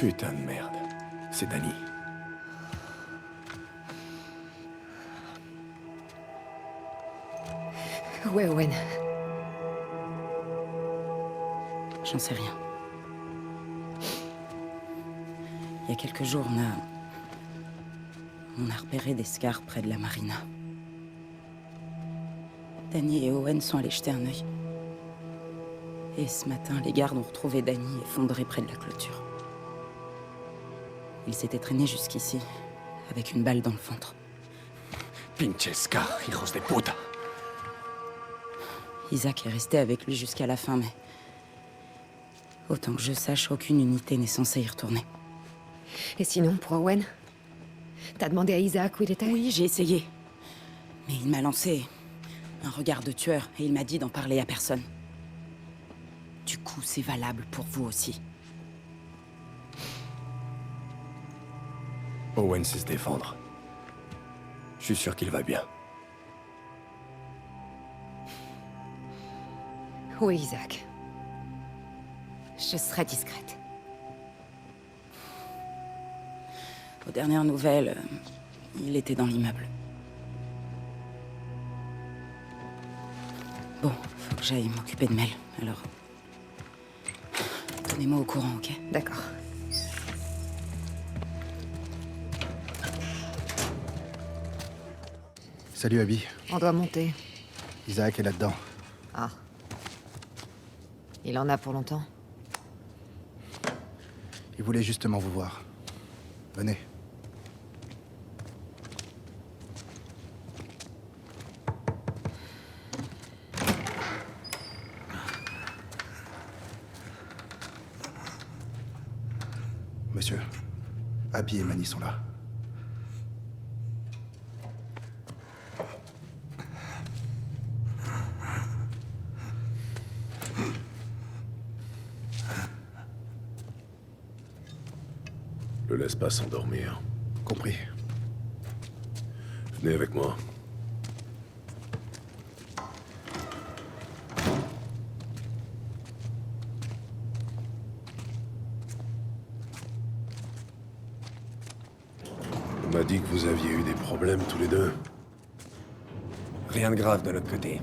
Putain de merde. C'est Danny. Où est Owen? J'en sais rien. Il y a quelques jours, on a repéré des scars près de la marina. Danny et Owen sont allés jeter un œil. Et ce matin, les gardes ont retrouvé Danny effondré près de la clôture. Il s'était traîné jusqu'ici, avec une balle dans le ventre. Pinche scar, hijos de puta. Isaac est resté avec lui jusqu'à la fin, mais... Autant que je sache, aucune unité n'est censée y retourner. Et sinon, pour Owen? T'as demandé à Isaac où il était? Oui, j'ai essayé. Mais il m'a lancé un regard de tueur et il m'a dit d'en parler à personne. Du coup, c'est valable pour vous aussi. Owen sait se défendre. Je suis sûr qu'il va bien. Où est Isaac? Je serai discrète. Aux dernières nouvelles, il était dans l'immeuble. Bon, faut que j'aille m'occuper de Mel, alors... Tenez-moi au courant, ok? D'accord. Salut Abby. On doit monter. Isaac est là-dedans. Ah. Il en a pour longtemps? Il voulait justement vous voir. Venez. Monsieur, Abby et Manny sont là. Le laisse pas s'endormir. Compris. Venez avec moi. On m'a dit que vous aviez eu des problèmes tous les deux. Rien de grave de notre côté.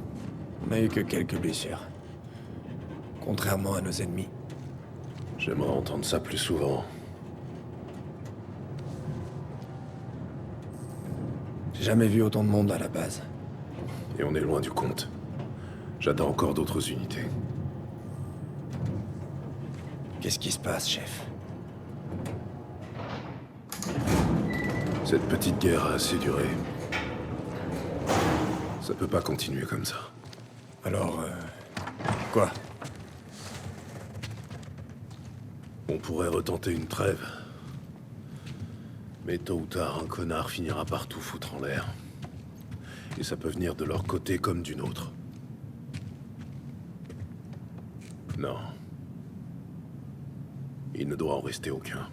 On n'a eu que quelques blessures. Contrairement à nos ennemis. J'aimerais entendre ça plus souvent. J'ai jamais vu autant de monde à la base. Et on est loin du compte. J'attends encore d'autres unités. Qu'est-ce qui se passe, chef? Cette petite guerre a assez duré. Ça peut pas continuer comme ça. Alors, quoi? On pourrait retenter une trêve. Mais tôt ou tard, un connard finira par tout foutre en l'air. Et ça peut venir de leur côté comme d'une autre. Non. Il ne doit en rester aucun.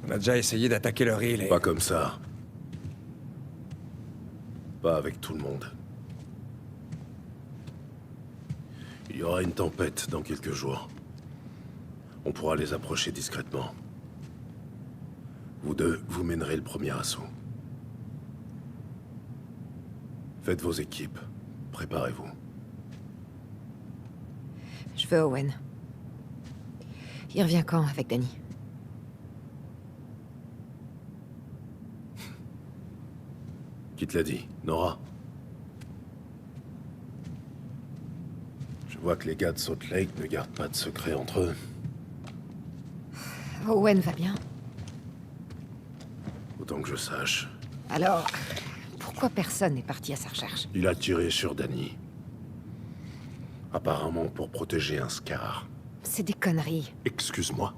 On a déjà essayé d'attaquer leur île et... Pas comme ça. Pas avec tout le monde. Il y aura une tempête dans quelques jours. On pourra les approcher discrètement. Vous deux, vous mènerez le premier assaut. Faites vos équipes. Préparez-vous. Je veux Owen. Il revient quand avec Danny? Qui te l'a dit, Nora? Je vois que les gars de Salt Lake ne gardent pas de secret entre eux. Owen va bien. Autant que je sache. Alors, pourquoi personne n'est parti à sa recherche? Il a tiré sur Danny. Apparemment pour protéger un Scar. C'est des conneries. Excuse-moi.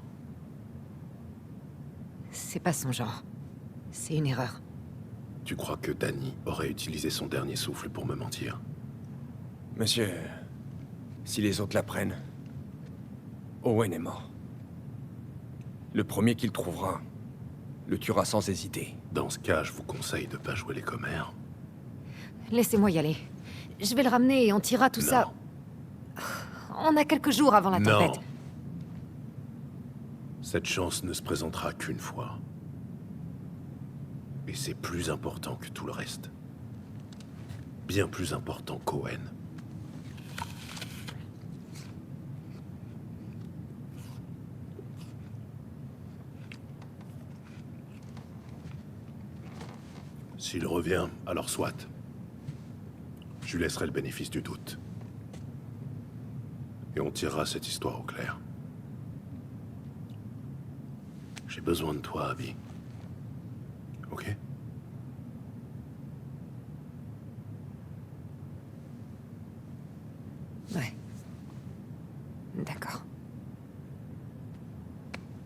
C'est pas son genre. C'est une erreur. Tu crois que Danny aurait utilisé son dernier souffle pour me mentir? Monsieur, si les autres l'apprennent, Owen est mort. Le premier qu'il trouvera le tuera sans hésiter. Dans ce cas, je vous conseille de pas jouer les commères. Laissez-moi y aller. Je vais le ramener et on tirera tout ça. On a quelques jours avant la tempête. Non. Cette chance ne se présentera qu'une fois. Et c'est plus important que tout le reste. Bien plus important qu'Owen. S'il revient, alors soit. Je lui laisserai le bénéfice du doute. Et on tirera cette histoire au clair. J'ai besoin de toi, Abby. Ok? Ouais. D'accord.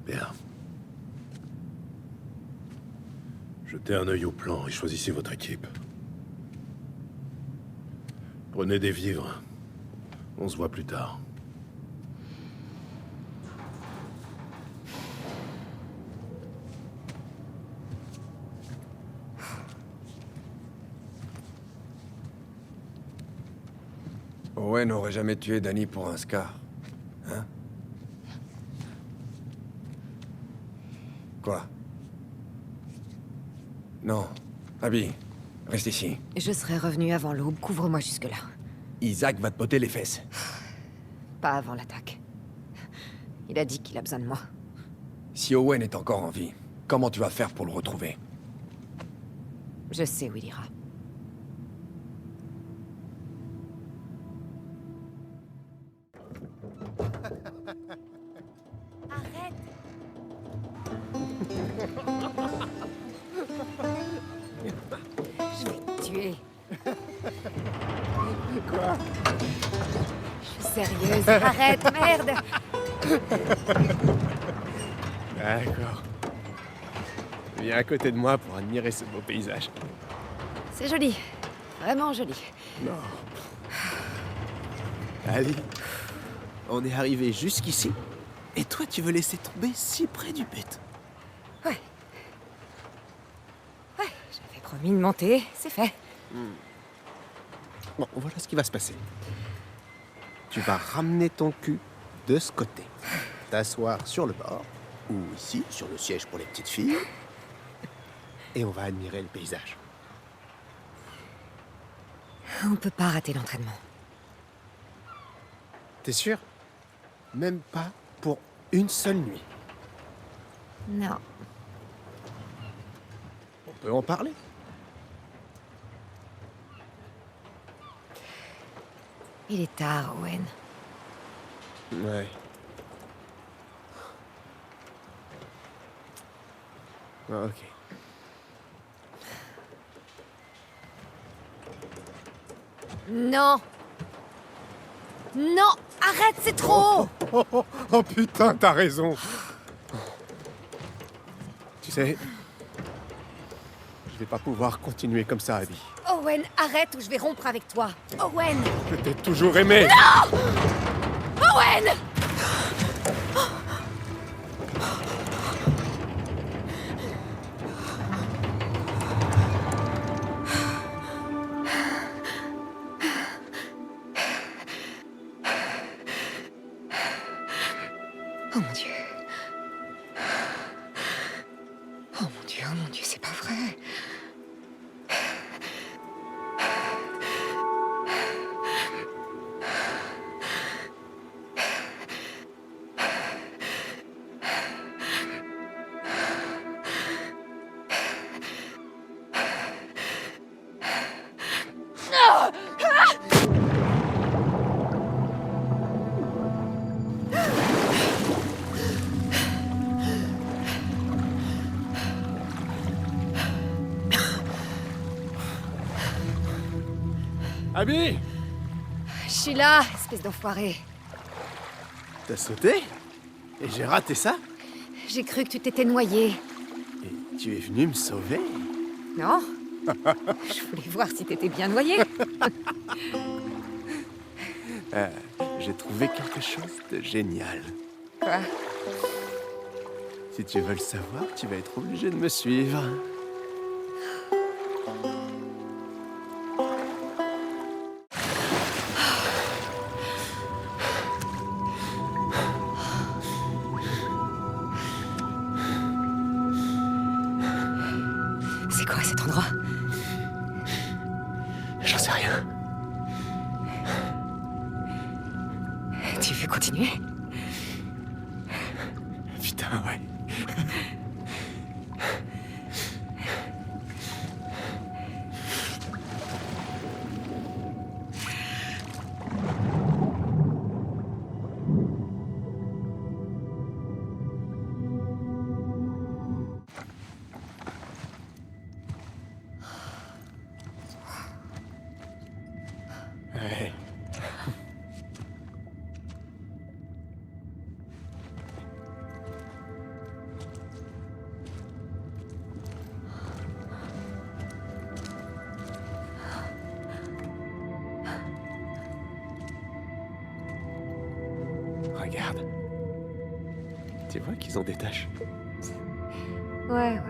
Bien. Jetez un œil au plan et choisissez votre équipe. Prenez des vivres. On se voit plus tard. Owen n'aurait jamais tué Danny pour un scar. Hein? Quoi? Non. Abby, reste ici. Je serai revenu avant l'aube. Couvre-moi jusque-là. Isaac va te botter les fesses. Pas avant l'attaque. Il a dit qu'il a besoin de moi. Si Owen est encore en vie, comment tu vas faire pour le retrouver? Je sais où il ira. Je vais te tuer. Quoi? Je suis sérieuse. Arrête, merde. D'accord. Viens à côté de moi pour admirer ce beau paysage. C'est joli. Vraiment joli. Non. Allez. On est arrivé jusqu'ici. Et toi, tu veux laisser tomber si près du but. Ouais. Ouais, j'avais promis de monter. C'est fait. Bon, voilà ce qui va se passer. Tu vas ramener ton cul de ce côté. T'asseoir sur le bord. Ou ici, sur le siège pour les petites filles. Et on va admirer le paysage. On peut pas rater l'entraînement. T'es sûr? Même pas pour une seule nuit. Non. On peut en parler. Il est tard, Owen. Ouais. Ah, ok. Non. Non. Arrête, c'est trop. Oh putain, t'as raison. Tu sais, je vais pas pouvoir continuer comme ça, Abby. Owen, arrête ou je vais rompre avec toi. Owen. Je t'ai toujours aimé. Owen. Oh mon Dieu. Oh mon Dieu, c'est pas vrai. Abby! Je suis là, espèce d'enfoiré. T'as sauté? Et j'ai raté ça? J'ai cru que tu t'étais noyé. Et tu es venu me sauver? Non? Je voulais voir si t'étais bien noyé. J'ai trouvé quelque chose de génial. Quoi? Si tu veux le savoir, tu vas être obligé de me suivre. C'est quoi cet endroit? J'en sais rien. Tu veux continuer? Putain, ouais. Ouais. Regarde. Tu vois qu'ils ont des taches. Ouais.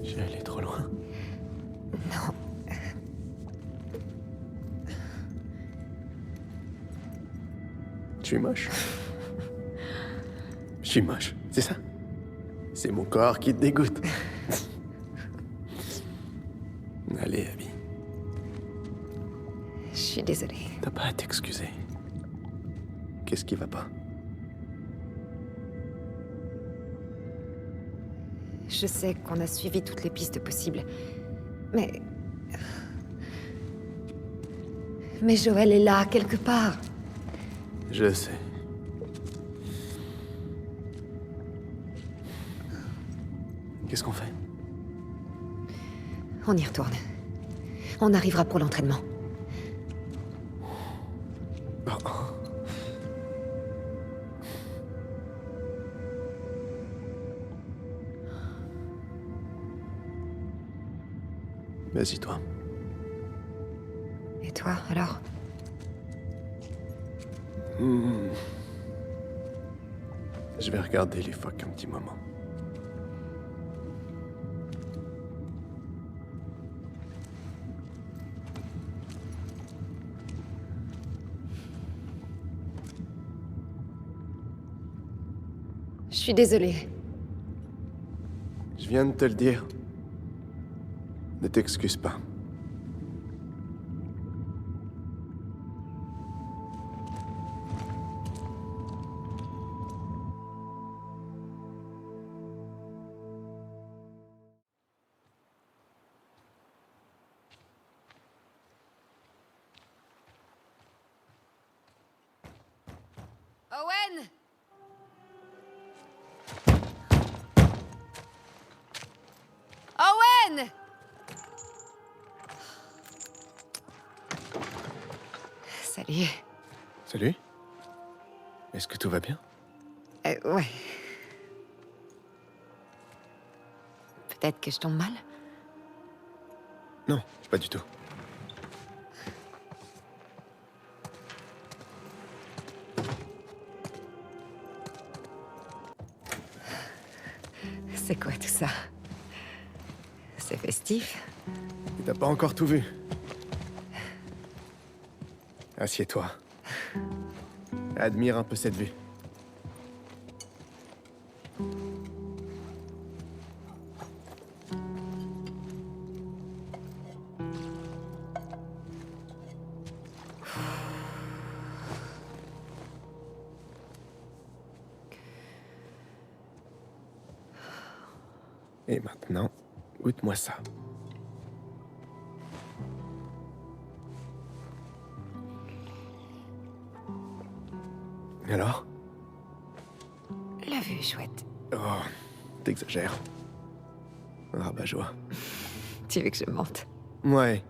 J'ai allé trop loin. Non. Je suis moche. Je suis moche, c'est ça? C'est mon corps qui te dégoûte. Allez, Abby. Je suis désolée. T'as pas à t'excuser. Qu'est-ce qui va pas? Je sais qu'on a suivi toutes les pistes possibles. Mais... Mais Joël est là, quelque part. Je sais. Qu'est-ce qu'on fait? On y retourne. On arrivera pour l'entraînement. Oh. Vas-y, toi. Et toi, alors? Je vais regarder les phoques un petit moment. Je suis désolée. Je viens de te le dire. Ne t'excuse pas. Owen! Owen! Salut. Salut. Est-ce que tout va bien? Ouais. Peut-être que je tombe mal? Non, pas du tout. C'est quoi tout ça? C'est festif? Et t'as pas encore tout vu. Assieds-toi. Admire un peu cette vue. Et maintenant, goûte-moi ça. Alors? La vue est chouette. Oh, t'exagères. Rabat-joie. Tu veux que je mente? Ouais,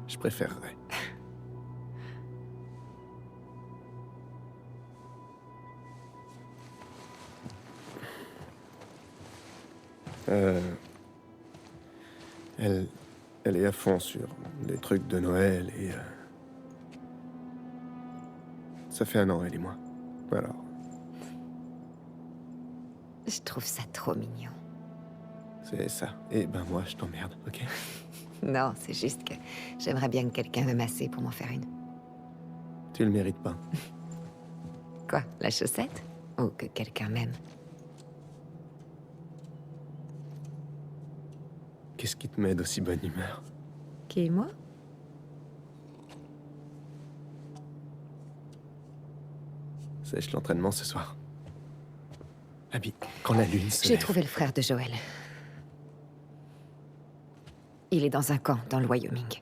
je préférerais. Elle est à fond sur les trucs de Noël et... Ça fait 1 an, elle et moi. Alors, Je trouve ça trop mignon. c'est ça. Et ben moi, je t'emmerde, ok? Non, c'est juste que j'aimerais bien que quelqu'un me masse pour m'en faire une. Tu le mérites pas. Quoi, la chaussette? Ou que quelqu'un m'aime? Qu'est-ce qui te met d'aussi bonne humeur? Qui, moi? Sèche l'entraînement ce soir. Abby, quand la lune se J'ai lève... trouvé le frère de Joël. Il est dans un camp, dans le Wyoming.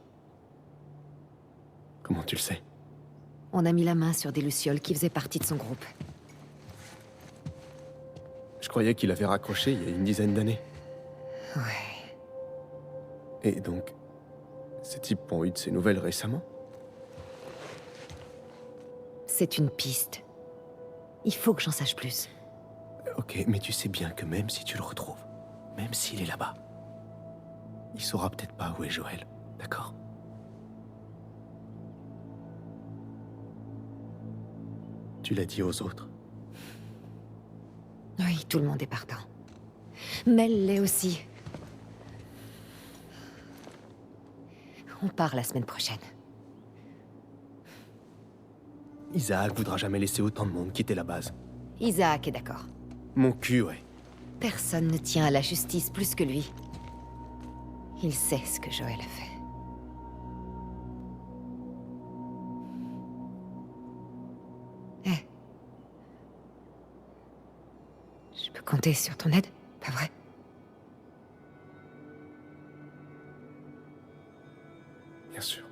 Comment tu le sais? On a mis la main sur des lucioles qui faisaient partie de son groupe. Je croyais qu'il avait raccroché il y a une dizaine d'années. Ouais. Et donc, ces types ont eu de ses nouvelles récemment? C'est une piste. Il faut que j'en sache plus. Ok, mais tu sais bien que même si tu le retrouves, même s'il est là-bas, il saura peut-être pas où est Joël, d'accord? Tu l'as dit aux autres. Oui, tout le monde est partant. Mel l'est aussi. On part la semaine prochaine. Isaac voudra jamais laisser autant de monde quitter la base. Isaac est d'accord. Mon cul, ouais. Personne ne tient à la justice plus que lui. Il sait ce que Joël a fait. Je peux compter sur ton aide, pas vrai? Bien sûr.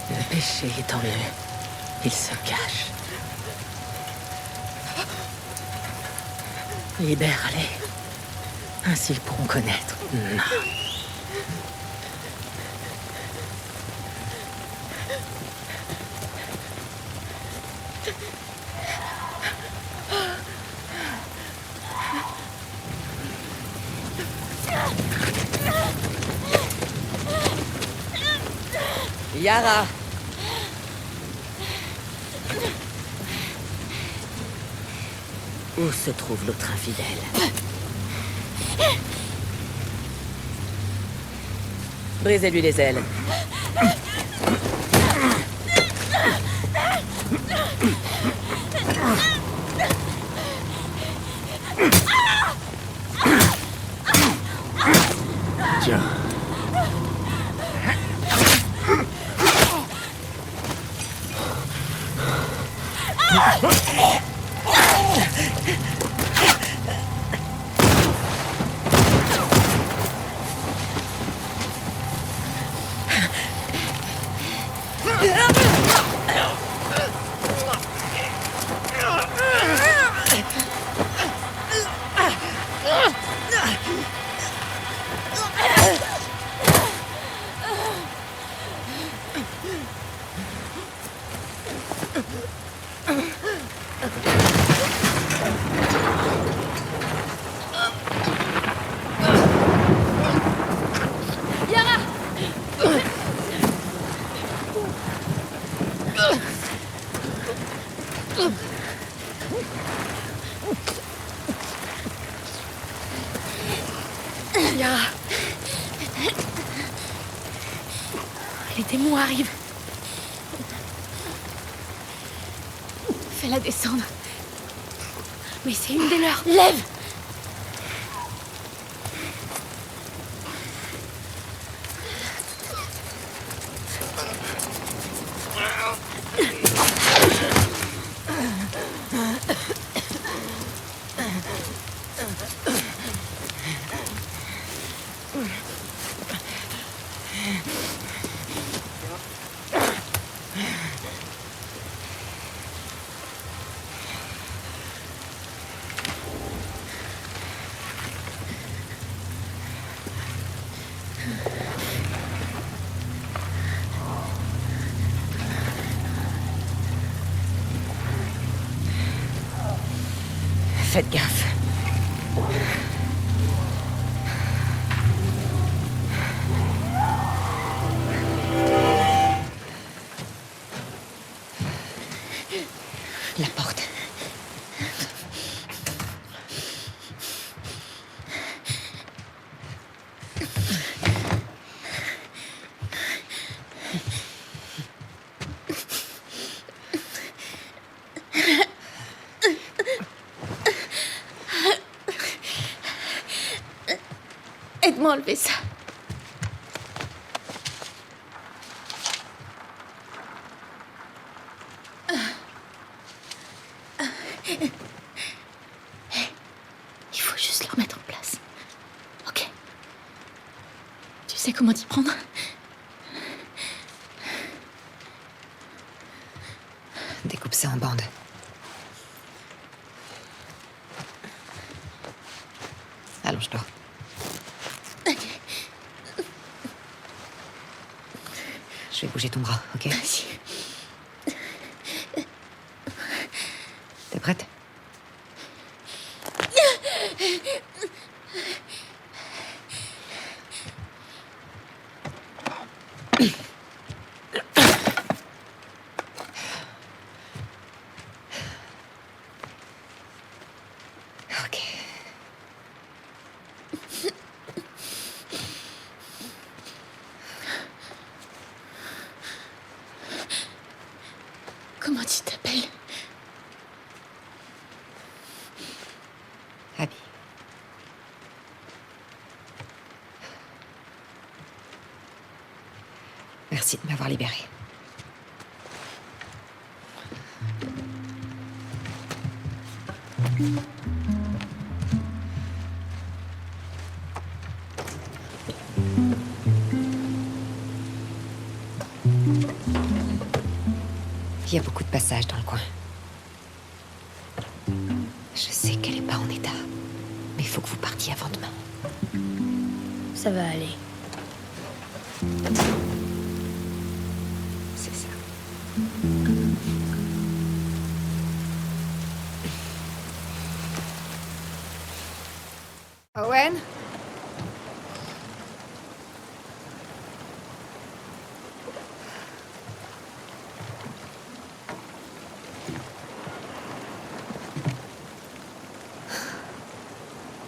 Le péché est en eux. Ils se cachent. Libère-les. Ainsi ils pourront connaître. Non. Yara! Où se trouve l'autre infidèle? Brisez-lui les ailes. Tiens. Yara. Les démons arrivent. Fais-la descendre. Mais c'est une des leurs. Lève! Faites gaffe. La porte. Aide-moi à enlever ça. Il faut juste le remettre en place. Ok. Tu sais comment t'y prendre? Découpe ça en bandes. Allonge-toi. Je vais bouger ton bras, ok? Vas-y. T'es prête? Ok. Comment tu t'appelles? Abby. Merci de m'avoir libérée. Il y a beaucoup de passages dans le coin. Je sais qu'elle est pas en état, mais il faut que vous partiez avant demain. Ça va aller. C'est ça. Owen?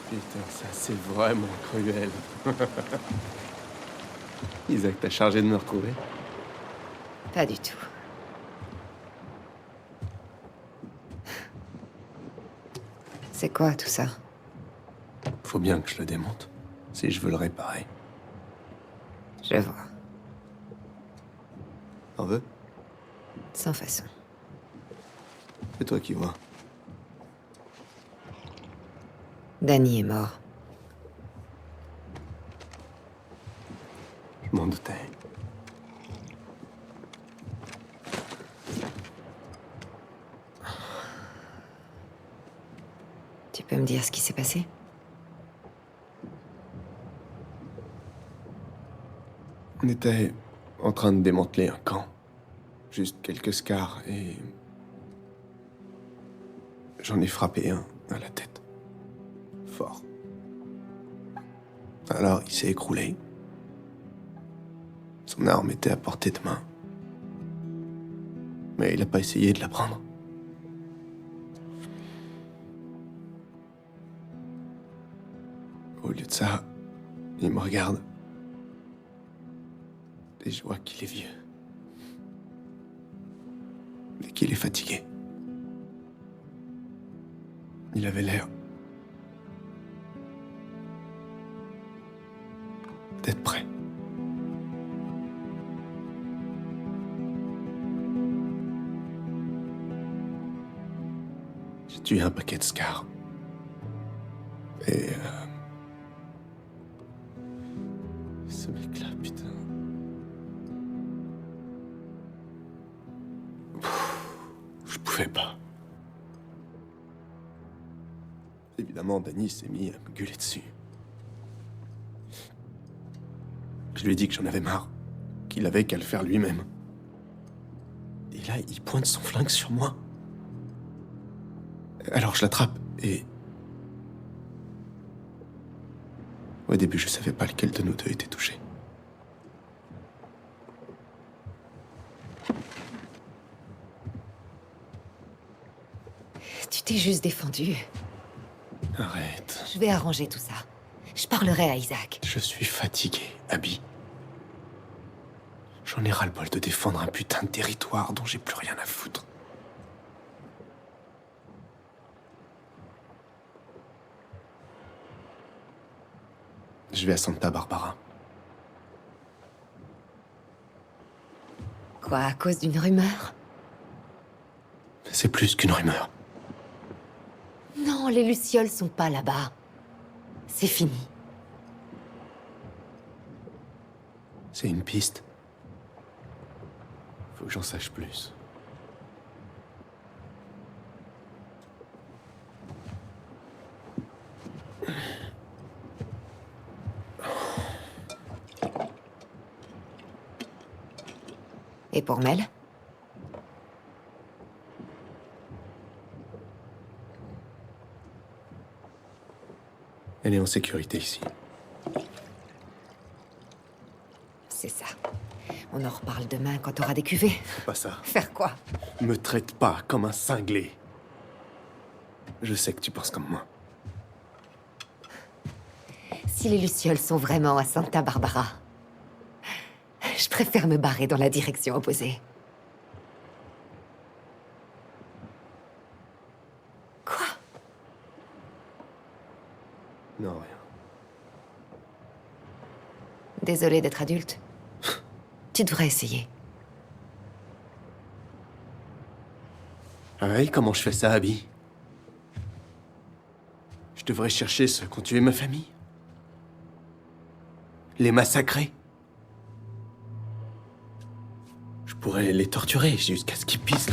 Putain, ça c'est vraiment cruel. Isaac t'a chargé de me retrouver? Pas du tout. C'est quoi tout ça? Faut bien que je le démonte, si je veux le réparer. Je vois. T'en veux? Sans façon. C'est toi qui vois. Danny est mort. Je m'en doutais. Tu peux me dire ce qui s'est passé? On était en train de démanteler un camp. Juste quelques scars et... J'en ai frappé un à la tête. Fort. Alors il s'est écroulé. Son arme était à portée de main. Mais il n'a pas essayé de la prendre. Au lieu de ça, il me regarde. Et je vois qu'il est vieux. Et qu'il est fatigué. Il avait l'air d'être prêt. J'ai tué un paquet de scars. Et ce mec-là, putain. Je pouvais pas. Évidemment, Danny s'est mis à me gueuler dessus. Je lui ai dit que j'en avais marre, qu'il avait qu'à le faire lui-même. Et là, il pointe son flingue sur moi. Alors je l'attrape et... Au début, je savais pas lequel de nous deux était touché. Tu t'es juste défendu. Arrête. Je vais arranger tout ça. Je parlerai à Isaac. Je suis fatigué, Abby. J'en ai ras-le-bol de défendre un putain de territoire dont j'ai plus rien à foutre. Je vais à Santa Barbara. Quoi, à cause d'une rumeur? C'est plus qu'une rumeur. Non, les Lucioles sont pas là-bas. C'est fini. C'est une piste. Faut que j'en sache plus. Et pour Mel? Elle est en sécurité ici. C'est ça. On en reparle demain quand t'auras des cuvées. Pas ça. Faire quoi? Me traite pas comme un cinglé. Je sais que tu penses comme moi. Si les Lucioles sont vraiment à Santa Barbara, je préfère me barrer dans la direction opposée. Quoi? Non, rien. Désolée d'être adulte. Tu devrais essayer. Ah ouais, comment je fais ça, Abby? Je devrais chercher ceux qui ont tué ma famille? Les massacrer? Je pourrais les torturer jusqu'à ce qu'ils pissent.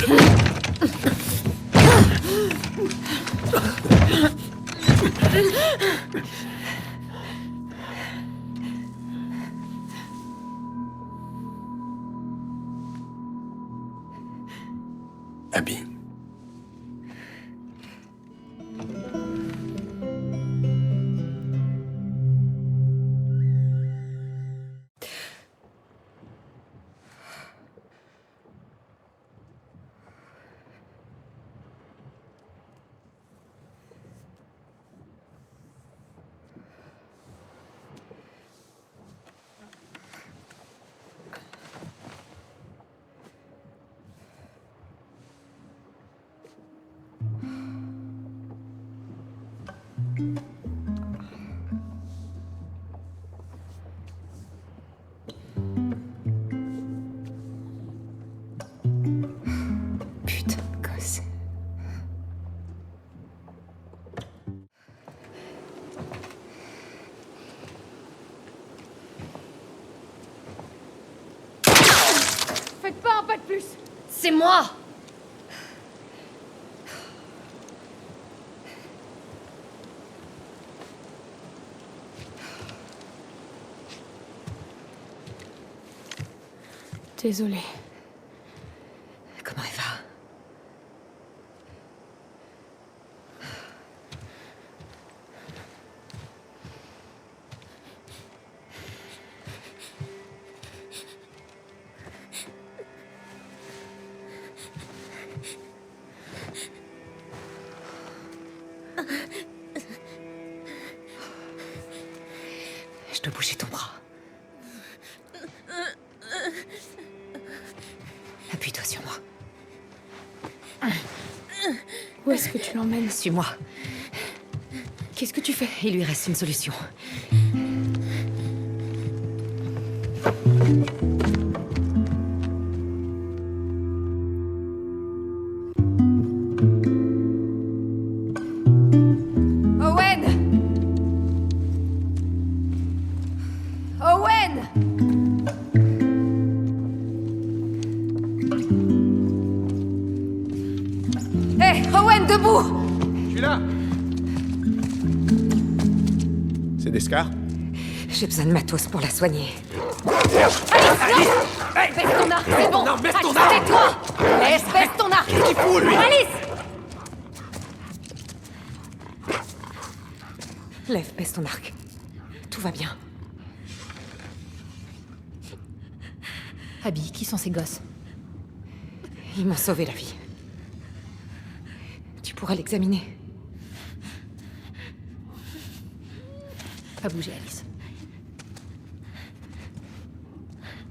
Abby. Putain de gosse. Faites pas un pas de plus. C'est moi! Désolée. Comment elle va? peux bouger ton bras. Appuie-toi sur moi. Où est-ce que tu l'emmènes? Suis-moi. Qu'est-ce que tu fais? Il lui reste une solution. Owen! Owen! Hé, Owen, debout! Je suis là. C'est des scars? J'ai besoin de matos pour la soigner. Alice! Baisse ton arc, c'est bon! Non, baisse ton Alice, arc! tais-toi! Baisse ton arc! Qu'est-ce qu'il fout, lui? Alice! Lève, baisse ton arc. Tout va bien. Abby, qui sont ces gosses? Ils m'ont sauvé la vie. Tu pourras l'examiner. Pas bouger, Alice.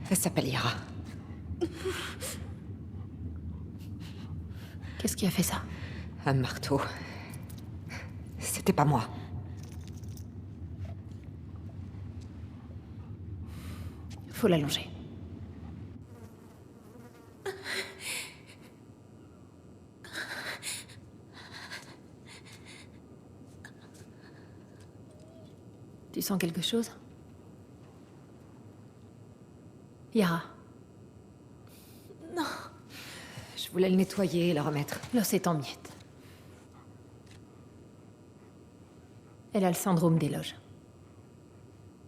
Elle s'appelle Yara. Qu'est-ce qui a fait ça? Un marteau. C'était pas moi. Faut l'allonger. Tu sens quelque chose? Yara, Je voulais le nettoyer et le remettre. l'os est en miettes. Elle a le syndrome des loges.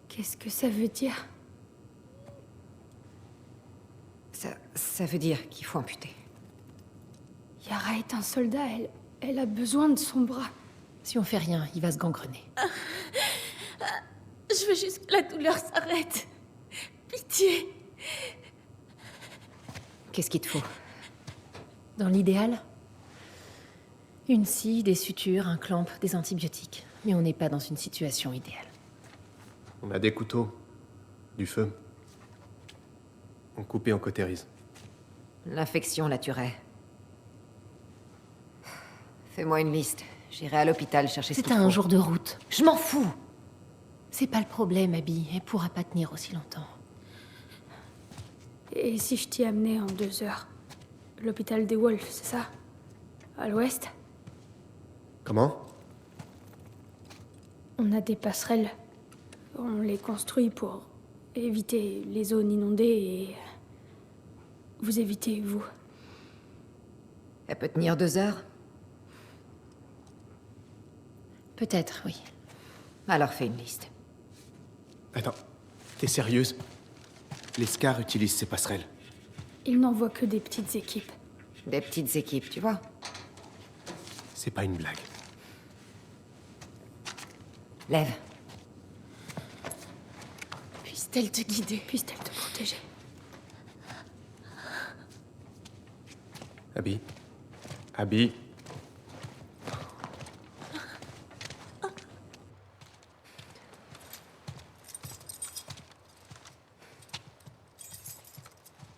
Qu'est-ce que ça veut dire? Ça veut dire qu'il faut amputer. Yara est un soldat, elle a besoin de son bras. Si on fait rien, il va se gangrener. Je veux juste que la douleur s'arrête. Pitié. Qu'est-ce qu'il te faut? Dans l'idéal, une scie, des sutures, un clamp, des antibiotiques. Mais on n'est pas dans une situation idéale. On a des couteaux, du feu. On coupe et on cautérise. L'infection la tuerait. Fais-moi une liste. J'irai à l'hôpital chercher ce C'est qu'il un faut. jour de route. Je m'en fous! C'est pas le problème, Abby. Elle pourra pas tenir aussi longtemps. Et si je t'y amenais en 2 heures? L'hôpital des Wolves, c'est ça? À l'ouest? Comment? On a des passerelles. On les construit pour éviter les zones inondées et... Vous évitez, vous. Elle peut tenir 2 heures? Peut-être, oui. Alors fais une liste. Attends, t'es sérieuse? Les scars utilisent ces passerelles. Ils n'envoient que des petites équipes. Des petites équipes, tu vois. C'est pas une blague. Lève. Puisse-t-elle te guider? Puisse-t-elle te protéger? Abby? Abby?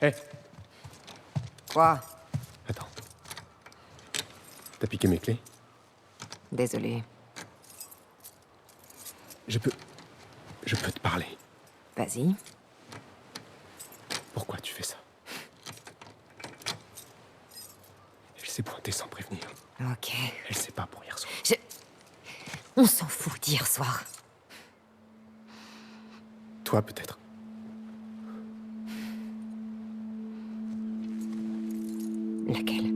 Hé, Quoi? attends. T'as piqué mes clés? Désolée. Je peux te parler. Vas-y. Pourquoi tu fais ça? Elle s'est pointée sans prévenir. Ok. Elle sait pas pour hier soir. On s'en fout d'hier soir. Toi, peut-être. Laquelle?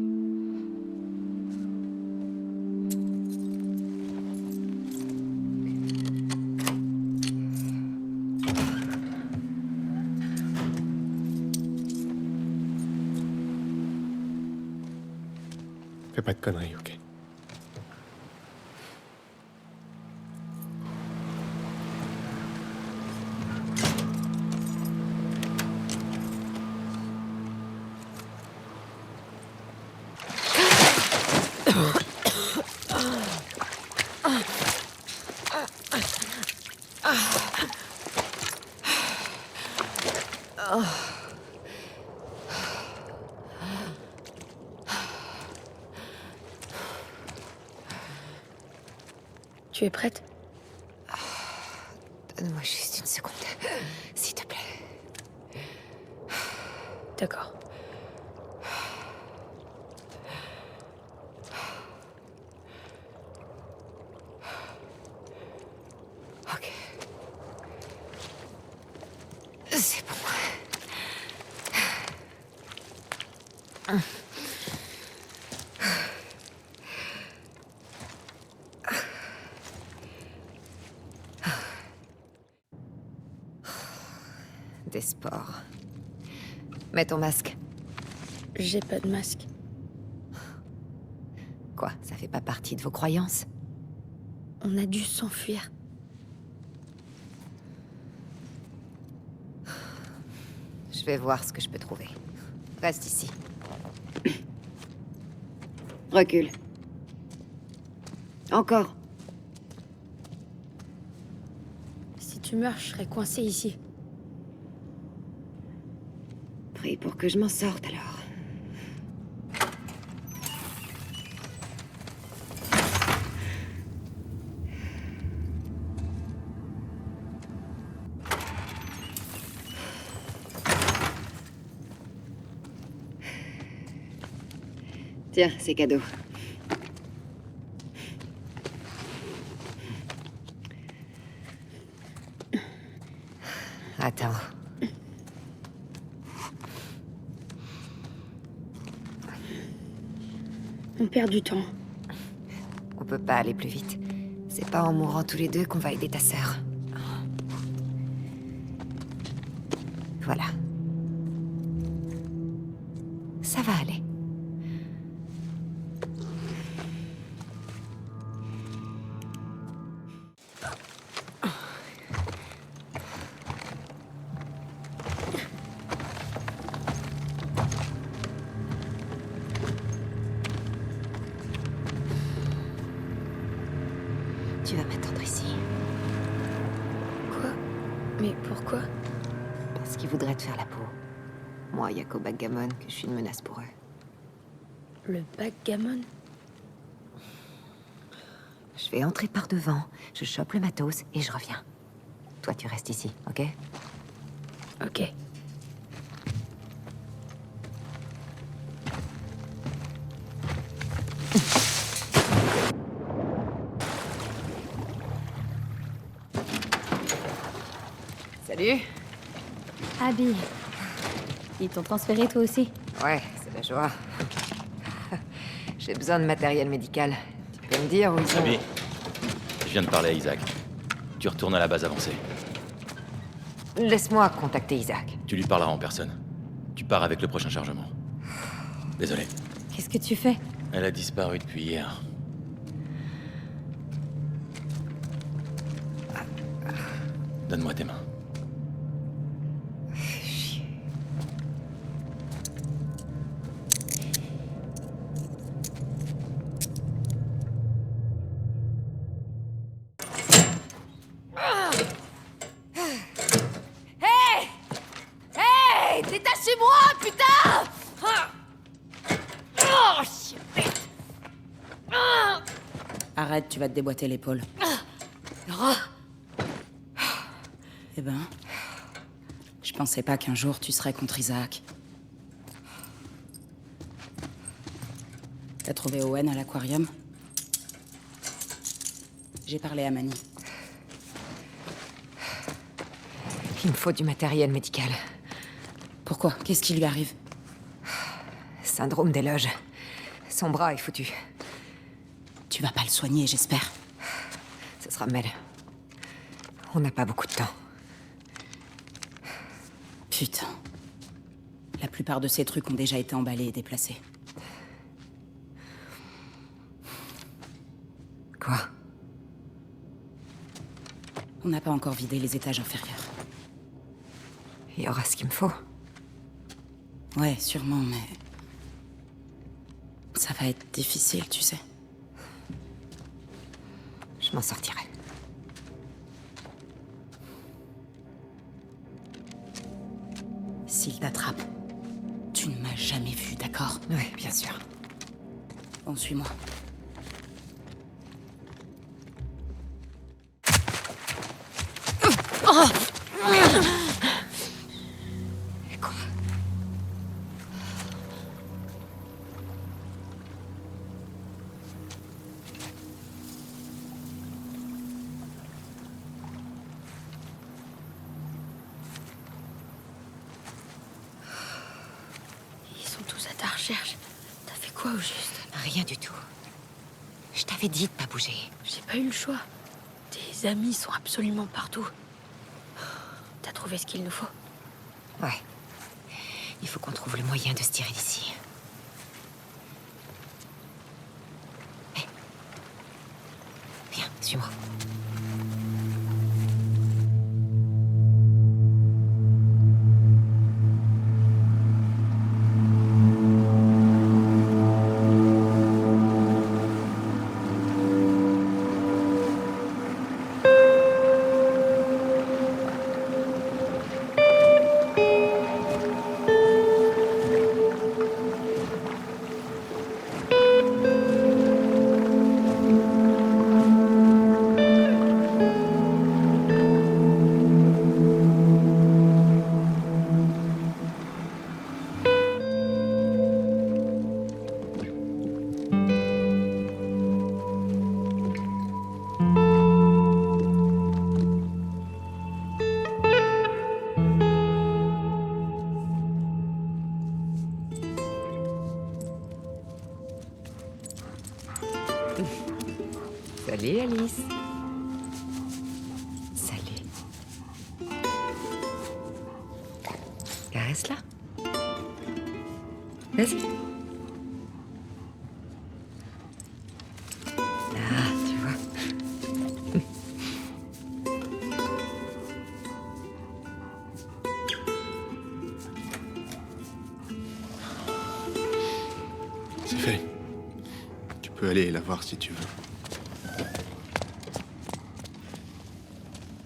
Fais pas de conneries, ok? Tu es prête? Donne-moi juste une seconde, s'il te plaît. D'accord. Ok. C'est bon. Des sports. Mets ton masque. J'ai pas de masque. Quoi, ça fait pas partie de vos croyances? On a dû s'enfuir. Je vais voir ce que je peux trouver. Reste ici. Recule. Encore. Si tu meurs, je serai coincée ici. Prie pour que je m'en sorte alors. Tiens, c'est cadeau. Attends. On perd du temps. On peut pas aller plus vite. C'est pas en mourant tous les deux qu'on va aider ta sœur. Voilà. Ça va aller. Tu vas m'attendre ici. Quoi? Mais pourquoi? Parce qu'ils voudraient te faire la peau. Moi, y a qu'au backgammon que je suis une menace pour eux. Le backgammon? Je vais entrer par devant, je chope le matos et je reviens. Toi, tu restes ici, ok? Ok. Salut. Abby. Ils t'ont transféré toi aussi? Ouais, c'est la joie. J'ai besoin de matériel médical. Tu peux me dire où ils sont? Abby, je viens de parler à Isaac. Tu retournes à la base avancée. Laisse-moi contacter Isaac. Tu lui parleras en personne. Tu pars avec le prochain chargement. Désolé. Qu'est-ce que tu fais? Elle a disparu depuis hier. Donne-moi tes mains. Hey! Détachez-moi, putain! Oh, shit. Arrête, tu vas te déboîter l'épaule. Laura! Eh ben... Je pensais pas qu'un jour tu serais contre Isaac. T'as trouvé Owen à l'aquarium? J'ai parlé à Manny. Il me faut du matériel médical. Pourquoi? Qu'est-ce qui lui arrive? Syndrome des loges. Son bras est foutu. Tu vas pas le soigner, j'espère. Ce sera Mel. On n'a pas beaucoup de temps. Putain. La plupart de ces trucs ont déjà été emballés et déplacés. Quoi? On n'a pas encore vidé les étages inférieurs. Il y aura ce qu'il me faut. Ouais, sûrement, mais... Ça va être difficile, tu sais. Je m'en sortirai. S'il t'attrape, tu ne m'as jamais vu, d'accord? Oui, bien sûr. Bon, suis-moi. Quoi? Ils sont tous à ta recherche. T'as fait quoi au juste? Rien du tout. Je t'avais dit de pas bouger. J'ai pas eu le choix. Tes amis sont absolument partout. T'as trouvé ce qu'il nous faut? Ouais. Il faut qu'on trouve le moyen de se tirer d'ici. Hé. Viens, suis-moi. Salut Alice. Salut. Caresse-la. Vas-y. Ah, tu vois. C'est fait. Tu peux aller la voir si tu veux.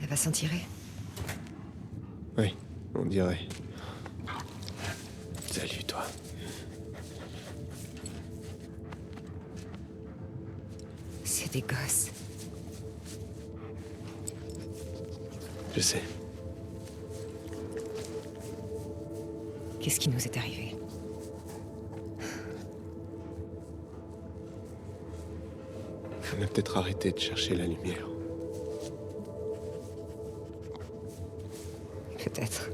Elle va s'en tirer. Oui, on dirait. Salut, toi. C'est des gosses. Je sais. Qu'est-ce qui nous est arrivé? On a peut-être arrêté de chercher la lumière. Peut-être.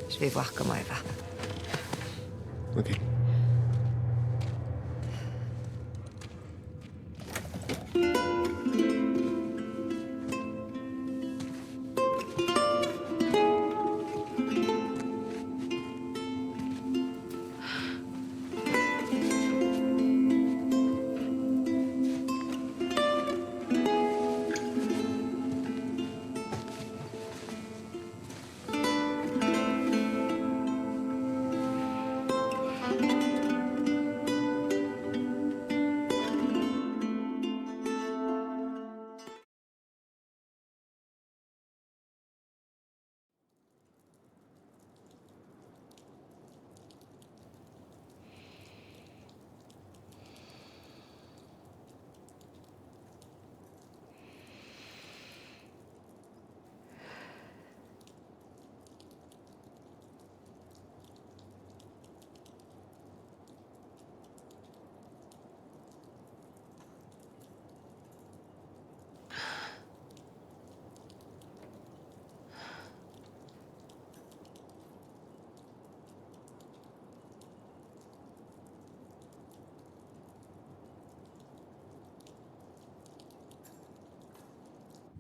Je vais voir comment elle va. Ok.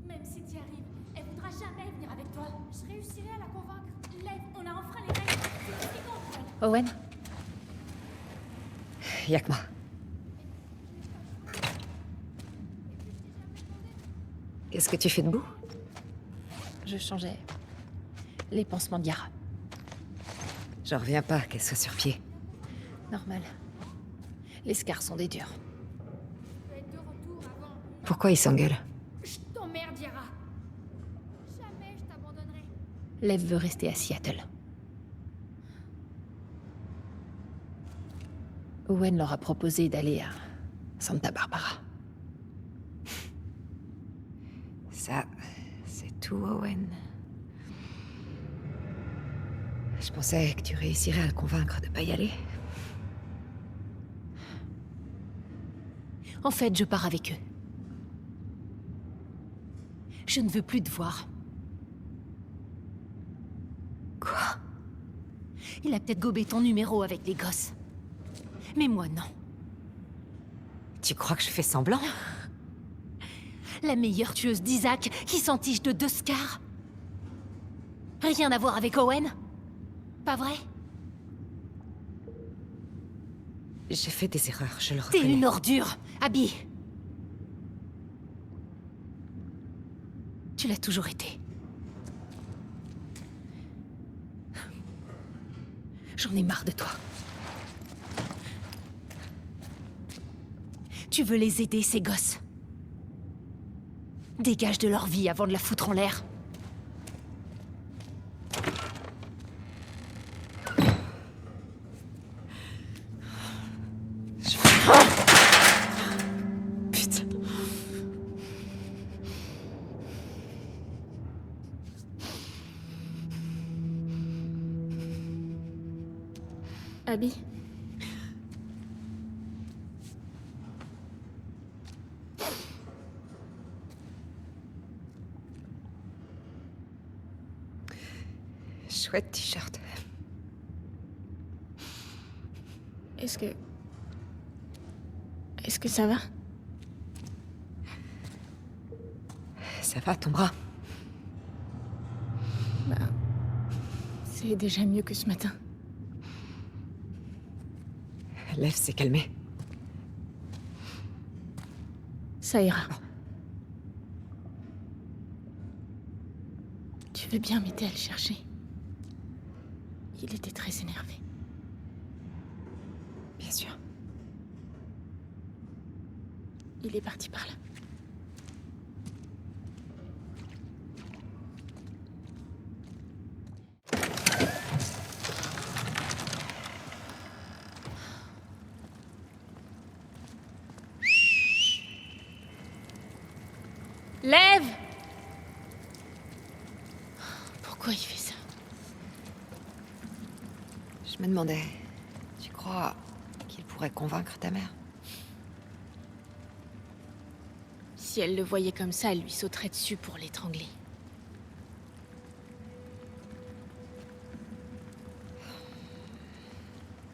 Même si tu y arrives, elle voudra jamais venir avec toi. Je réussirai à la convaincre. Lev, on a enfreint les règles. C'est ce qu'ils comprennent. Owen? Y'a que moi. Qu'est-ce que tu fais debout? Je changeais les pansements de Yara. J'en reviens pas qu'elle soit sur pied. Normal. Les scars sont des durs. Pourquoi ils s'engueulent? Je t'emmerde, Yara. Jamais je t'abandonnerai. Lev veut rester à Seattle. Owen leur a proposé d'aller à Santa Barbara. Ça, c'est tout, Owen. Je pensais que tu réussirais à le convaincre de pas y aller. En fait, je pars avec eux. Je ne veux plus te voir. Quoi? Il a peut-être gobé ton numéro avec les gosses. Mais moi, non. Tu crois que je fais semblant? La meilleure tueuse d'Isaac qui s'entiche de 2 scars. Rien à voir avec Owen? Pas vrai? J'ai fait des erreurs, je le T'es reconnais. une ordure, Abby. Tu l'as toujours été. J'en ai marre de toi. Tu veux les aider, ces gosses? Dégage de leur vie avant de la foutre en l'air. Putain. Abby? Chouette t-shirt. Est-ce que ça va? Ça va, ton bras? Bah... C'est déjà mieux que ce matin. Lev s'est calmé. Ça ira. Tu veux bien m'aider à le chercher? Il était très énervé. Bien sûr. Il est parti par là. Lève! Pourquoi il fait ça? Je me demandais, tu crois qu'il pourrait convaincre ta mère? Si elle le voyait comme ça, elle lui sauterait dessus pour l'étrangler.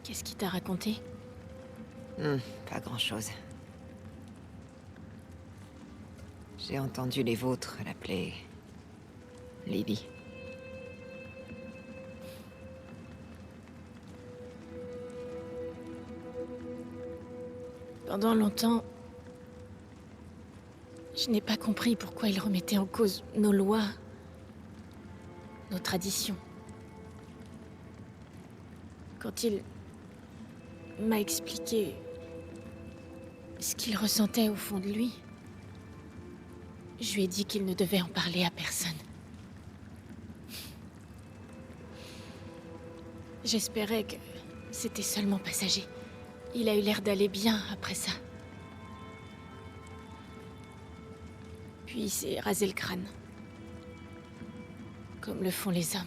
Qu'est-ce qu'il t'a raconté? Pas grand-chose. J'ai entendu les vôtres l'appeler... Lily. Pendant longtemps, je n'ai pas compris pourquoi il remettait en cause nos lois, nos traditions. Quand il m'a expliqué ce qu'il ressentait au fond de lui, je lui ai dit qu'il ne devait en parler à personne. J'espérais que c'était seulement passager. Il a eu l'air d'aller bien après ça. Puis il s'est rasé le crâne. Comme le font les hommes.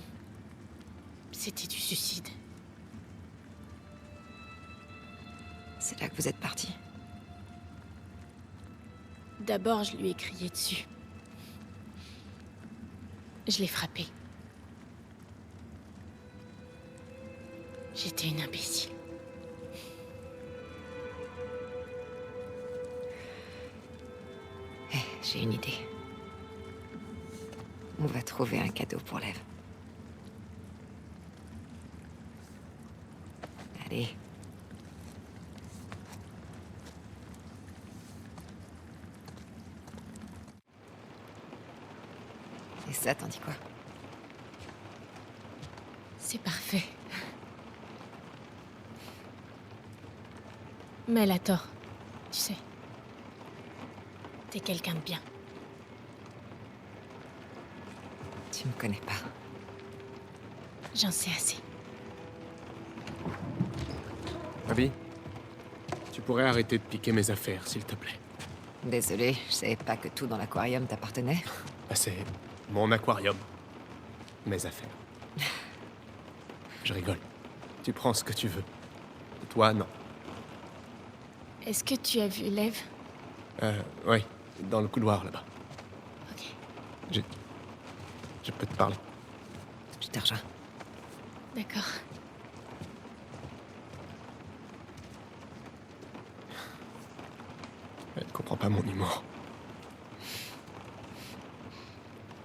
C'était du suicide. C'est là que vous êtes partis. D'abord, je lui ai crié dessus. Je l'ai frappé. J'étais une imbécile. J'ai une idée. On va trouver un cadeau pour Lev. Allez. Et ça, t'en dis quoi? C'est parfait. Mais elle a tort, tu sais. T'es quelqu'un de bien. Tu me connais pas. J'en sais assez. Abby, Tu pourrais arrêter de piquer mes affaires, s'il te plaît. Désolé, je savais pas que tout dans l'aquarium t'appartenait. Bah, c'est mon aquarium. Mes affaires. Je rigole. Tu prends ce que tu veux. Et toi, non. Est-ce que tu as vu Lev? Oui. Dans le couloir, là-bas. Ok. Je peux te parler. Je te rejoins. D'accord. Elle comprend pas mon humour.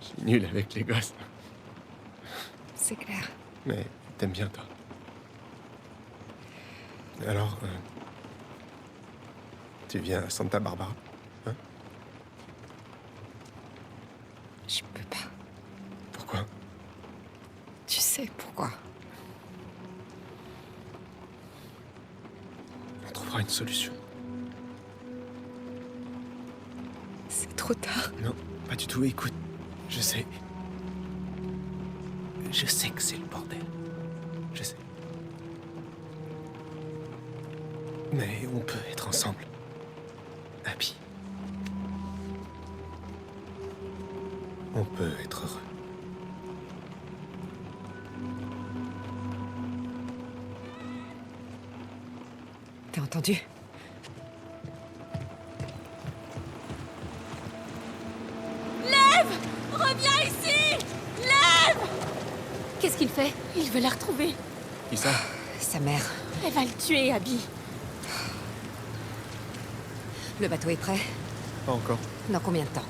Je suis nul avec les gosses. C'est clair. Mais t'aimes bien, toi. Alors, tu viens à Santa Barbara, hein? Je peux pas. Pourquoi? Tu sais pourquoi? On trouvera une solution. C'est trop tard. Non, pas du tout. Écoute, je sais. Je sais que c'est le bordel. Je sais. Mais on peut être ensemble. Abby. On peut être heureux. T'as entendu? Reviens ici! Lev! Qu'est-ce qu'il fait? Il veut la retrouver. Qui ça? Sa mère. Elle va le tuer, Abby. Le bateau est prêt? Pas encore. Dans combien de temps?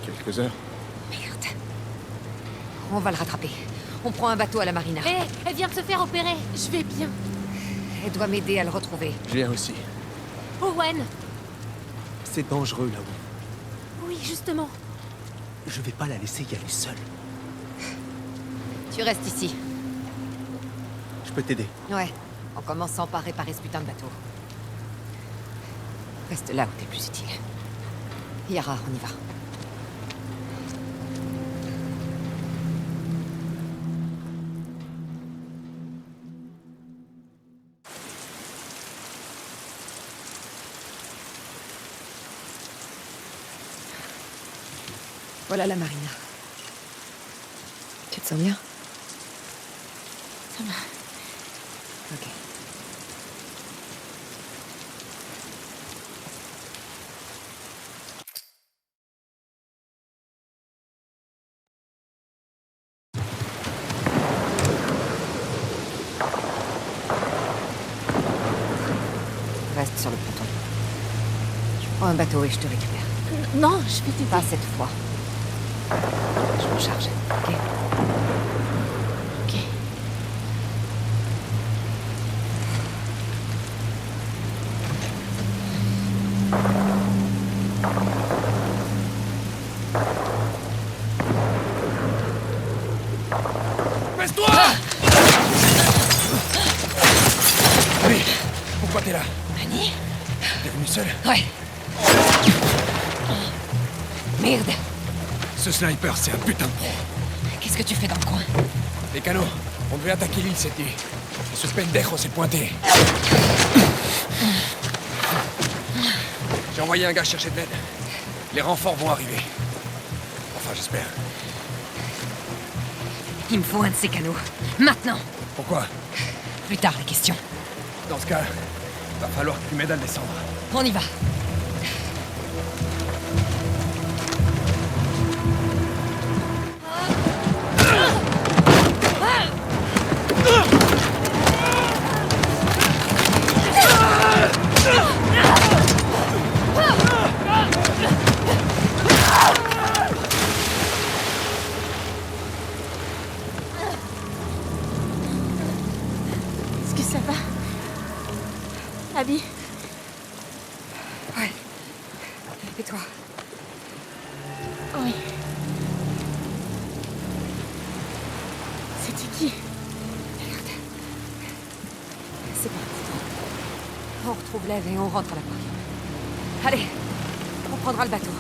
Quelques heures. Merde. On va le rattraper. On prend un bateau à la marina. Hé, elle vient de se faire opérer. Je vais bien. Elle doit m'aider à le retrouver. Je viens aussi. Owen! C'est dangereux là-haut. Oui, justement. Je vais pas la laisser y aller seule. Tu restes ici. Je peux t'aider. Ouais. En commençant par réparer ce putain de bateau. Reste là où t'es plus utile. Yara, on y va. Voilà la marina. Tu te sens bien? Ça va. Ok. Reste sur le ponton. Je prends un bateau et je te récupère. Non, je vais t'aider. Pas cette fois. Je m'en charge, ok? Ok. Baisse-toi! Allez, pourquoi t'es là? Annie? T'es venu seul? Ouais. Merde. Ce sniper, c'est un putain de pro. Qu'est-ce que tu fais dans le coin? Les canaux, on devait attaquer l'île cette nuit. Et ce pendejo s'est pointé. J'ai envoyé un gars chercher de l'aide. Les renforts vont arriver. Enfin, j'espère. Il me faut un de ces canaux. Maintenant. Pourquoi? Plus tard, la question. Dans ce cas, va falloir que tu m'aides à le descendre. On y va. Est-ce que ça va? Abby? Ouais. Et toi? Oui. C'était qui? Merde. C'est pas important. On retrouve Lev et on rentre à l'aquarium. Allez, on prendra le bateau.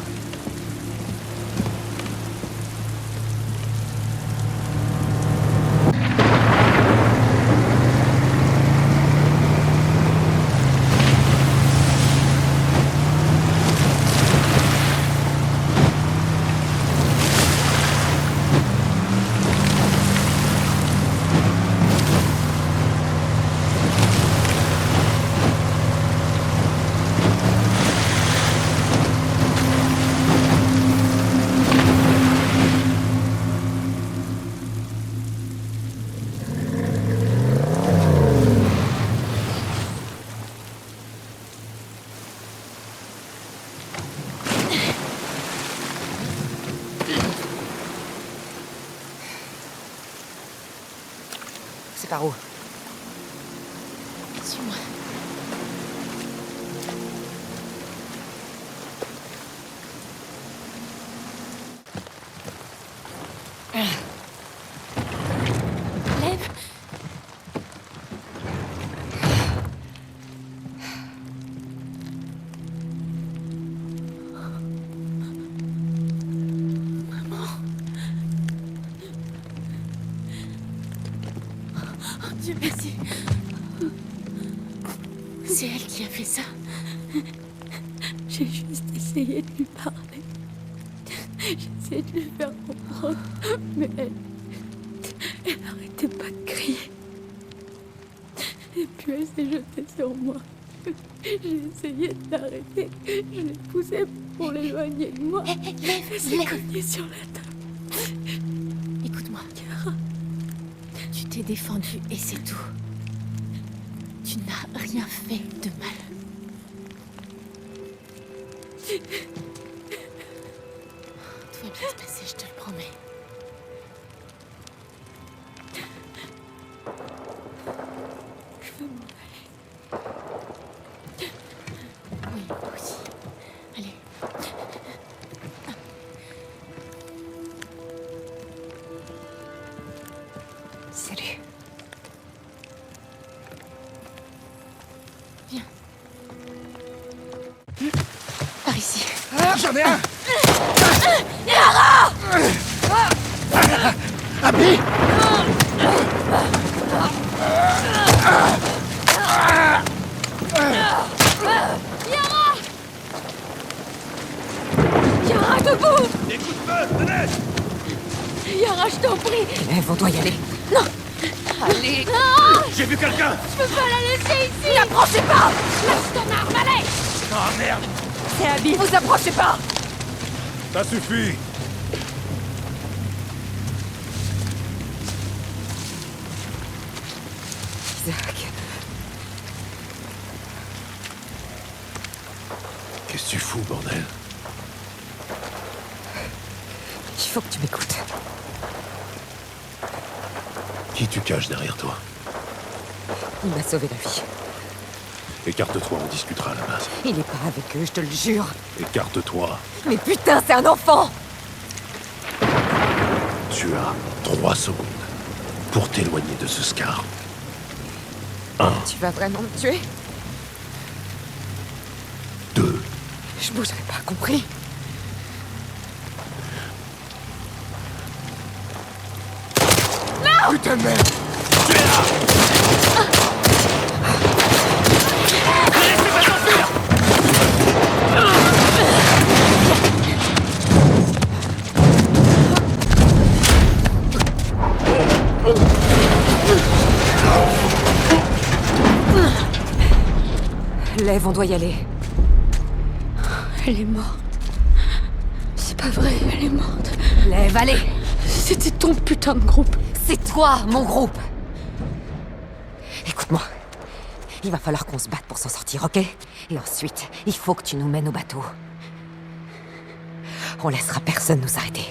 C'est par où? Suis-moi. Lève. Oh Dieu, merci. C'est elle qui a fait ça. J'ai juste essayé de lui parler. J'ai essayé de lui faire comprendre. Mais elle arrêtait pas de crier. Et puis elle s'est jetée sur moi. J'ai essayé de l'arrêter. Je l'ai poussée pour l'éloigner de moi. Elle s'est cognée sur la table. Écoute-moi, Kara. Tu t'es défendue et c'est tout. Tu n'as rien fait de mal. Tout va bien se passer, je te le promets. Je veux m'en aller. Oui, moi aussi. Allez. Salut. Viens. Par ici. J'en ai un! Yara! Abby! Yara, debout! Des coups de feu, tenez! Yara, je t'en prie! Lève, on doit y aller. Non! Allez! Non! J'ai vu quelqu'un! Je peux pas la laisser ici! N'approchez pas! Lâche ton arme, allez! Oh merde! C'est Abby, vous approchez pas! Ça suffit! Isaac. Qu'est-ce que tu fous, bordel? Il faut que tu m'écoutes. Qui tu caches derrière toi? Il m'a sauvé la vie. Écarte-toi, on discutera à la base. Il est pas avec eux, je te le jure. Écarte-toi. Mais putain, c'est un enfant! Tu as 3 secondes pour t'éloigner de ce Scar. 1, Tu vas vraiment me tuer? 2. Je bougerai pas, compris? Non! Putain de merde! Lève, on doit y aller. Elle est morte. C'est pas vrai, elle est morte. Lève, allez! C'était ton putain de groupe. C'est toi, mon groupe! Écoute-moi. Il va falloir qu'on se batte pour s'en sortir, ok? Et ensuite, il faut que tu nous mènes au bateau. On laissera personne nous arrêter.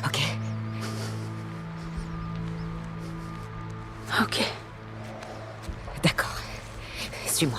Ok? Ok. D'accord. Suis-moi.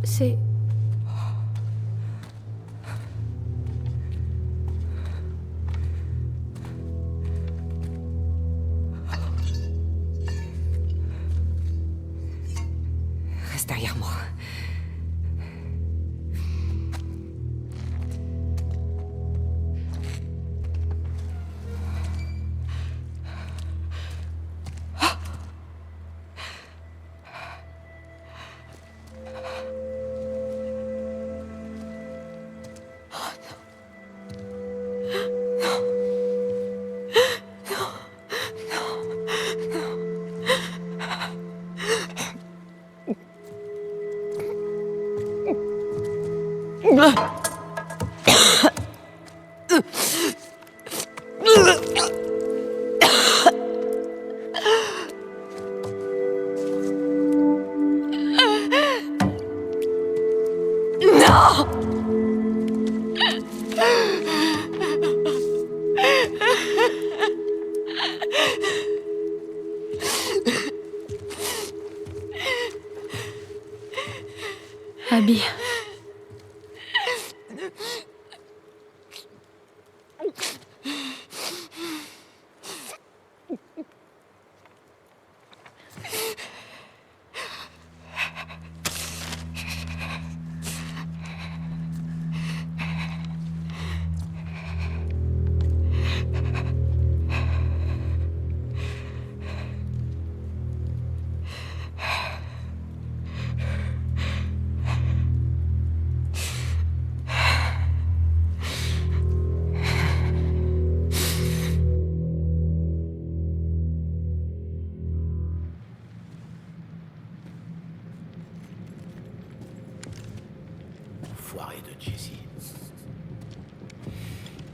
C'est... Reste derrière moi. Abby. Enfoiré de Jesse.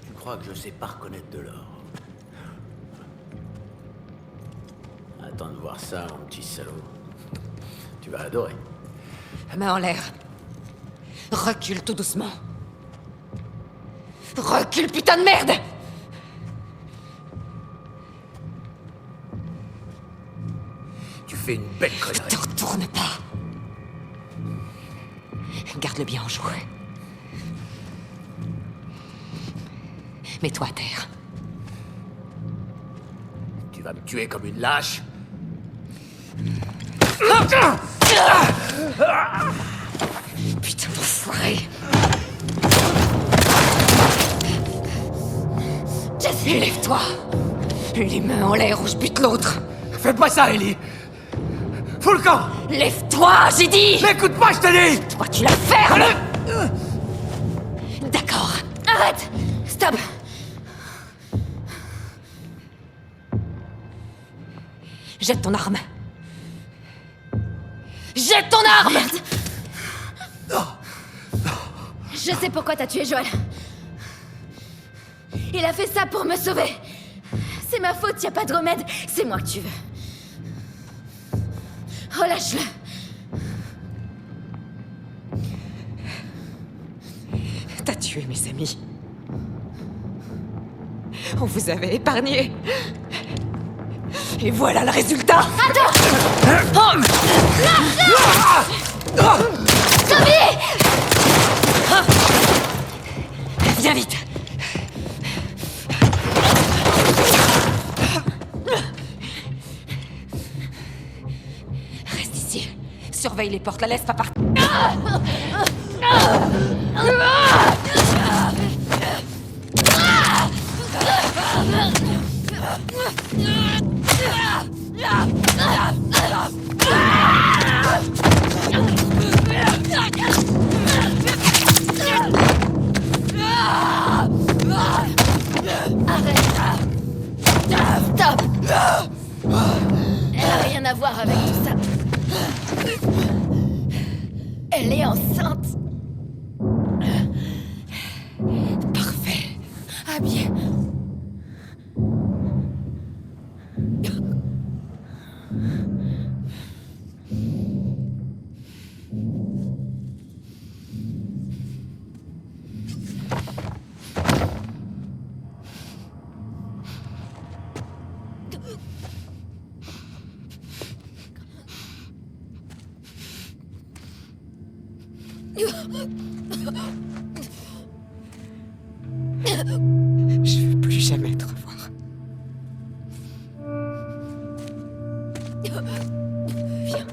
Tu crois que je sais pas reconnaître de l'or? Attends de voir ça, mon petit salaud. Tu vas adorer. Main en l'air. Recule tout doucement. Recule, putain de merde! Tu fais une belle connerie. Te retourne pas. Garde-le bien en joue. Mets-toi à terre. Tu vas me tuer comme une lâche? Putain d'enfoiré. Lève-toi. Les mains en l'air ou je bute l'autre. Fais pas ça, Ellie. Fous le camp. Lève-toi, j'ai dit. N'écoute pas, je te dis. Toi, tu la fermes. D'accord. Arrête. Stop. Jette ton arme. Jette ton arme. Je sais pourquoi t'as tué Joel. Il a fait ça pour me sauver. C'est ma faute, y a pas de remède. C'est moi que tu veux. Relâche-le. T'as tué mes amis. On vous avait épargné. Et voilà le résultat. Attends. Tommy. Viens vite. Reste ici. Surveille les portes, la laisse pas partir. Stop. Elle a rien à voir avec tout ça. Elle est enceinte. Parfait. Abby. Je veux plus jamais te revoir. Viens.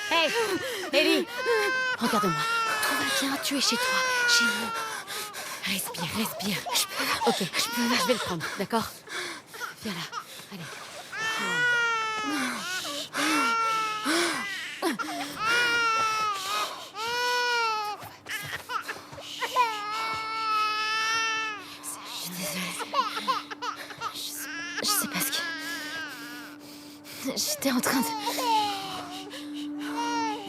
Hey, Ellie, regarde-moi. Tout va bien, tu es chez toi, chez nous. Respire, respire. Ok, je vais le prendre, d'accord? Viens là, allez. Je suis désolée. Je sais pas ce que... J'étais en train de...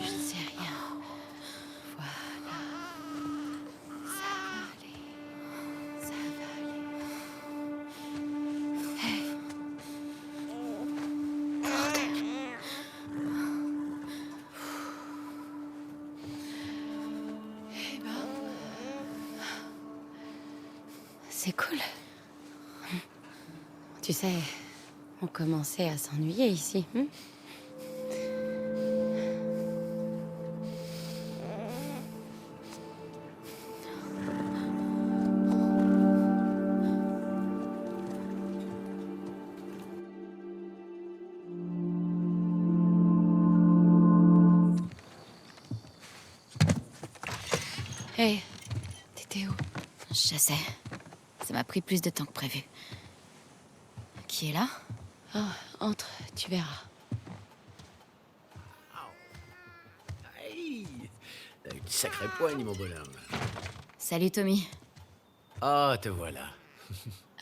Je ne sais rien. Voilà. Ça va aller. Ça va aller. Hey. Eh ben... C'est cool. Tu sais, on commençait à s'ennuyer ici. Hé, t'étais où? Je sais. Ça m'a pris plus de temps que prévu. Qui est là? Oh, entre, tu verras. Hey, t'as une sacrée poigne, mon bonhomme. Salut Tommy. Ah, te voilà.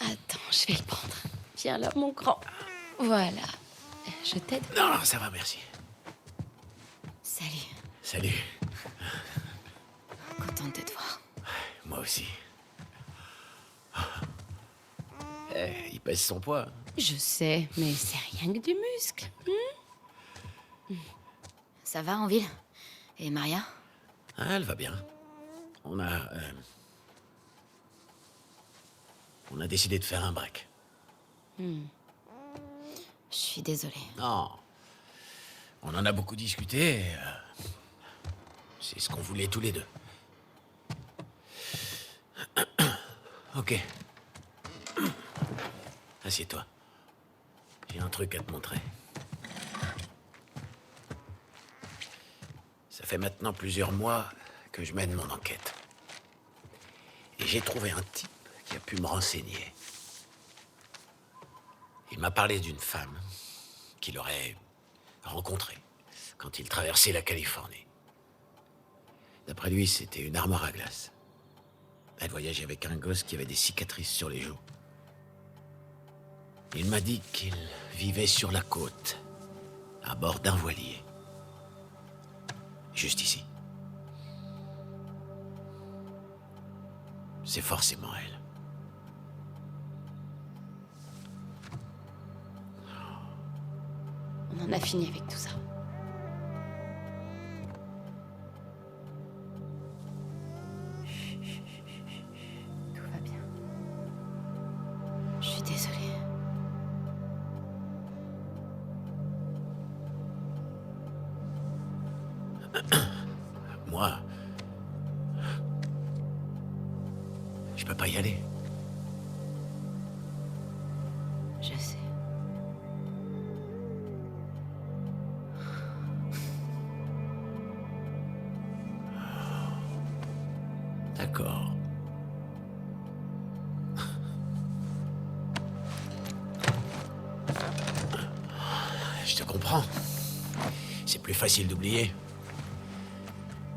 Attends, je vais le prendre. Viens là, mon grand. Voilà. Je t'aide? Non, ça va, merci. Salut. Salut. Contente de te voir. Moi aussi. Il pèse son poids. Je sais, mais c'est rien que du muscle. Ça va en ville? Et Maria? Ah, elle va bien. On a décidé de faire un break. Je suis désolée. Non. On en a beaucoup discuté. C'est ce qu'on voulait tous les deux. Ok. Assieds-toi. J'ai un truc à te montrer. Ça fait maintenant plusieurs mois que je mène mon enquête. Et j'ai trouvé un type qui a pu me renseigner. Il m'a parlé d'une femme qu'il aurait rencontrée quand il traversait la Californie. D'après lui, c'était une armoire à glace. Elle voyageait avec un gosse qui avait des cicatrices sur les joues. Il m'a dit qu'il vivait sur la côte, à bord d'un voilier. Juste ici. C'est forcément elle. On en a fini avec tout ça. Tout va bien. Je suis désolée. Moi, je peux pas y aller. Je sais. D'accord. Je te comprends. C'est plus facile d'oublier.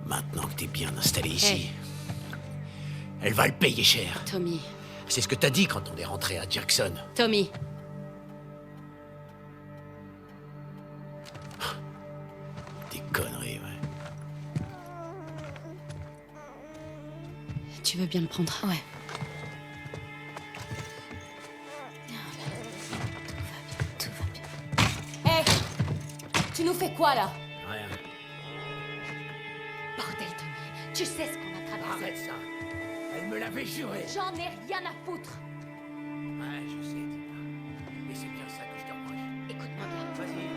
Maintenant que t'es bien installé ici, elle va le payer cher. Tommy. C'est ce que t'as dit quand on est rentré à Jackson. Tommy. Des conneries, ouais. Tu veux bien le prendre? Ouais. Tout va bien. Hé! Tu nous fais quoi, là? Rien. Bordel, Tony. Tu sais ce qu'on a traversé. Arrête ça. Elle me l'avait juré. J'en ai rien à foutre. Ouais, je sais, Tina. Mais c'est bien ça que je te reproche. Écoute-moi bien. Vas-y.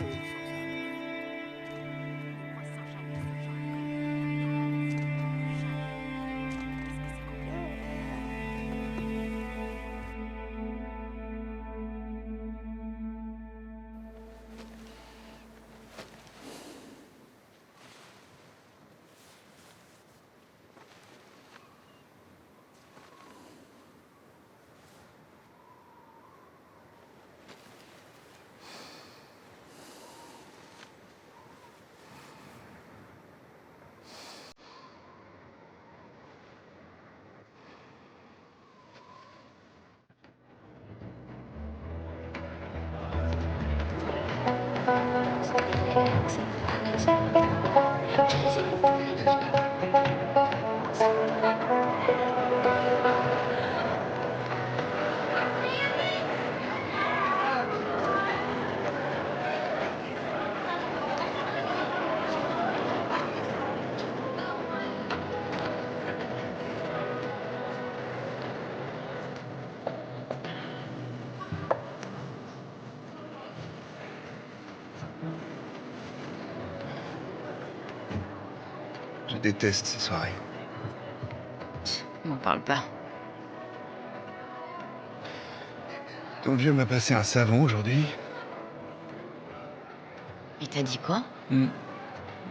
Je déteste ces soirées. M'en parle pas. Ton vieux m'a passé un savon aujourd'hui. Il t'a dit quoi?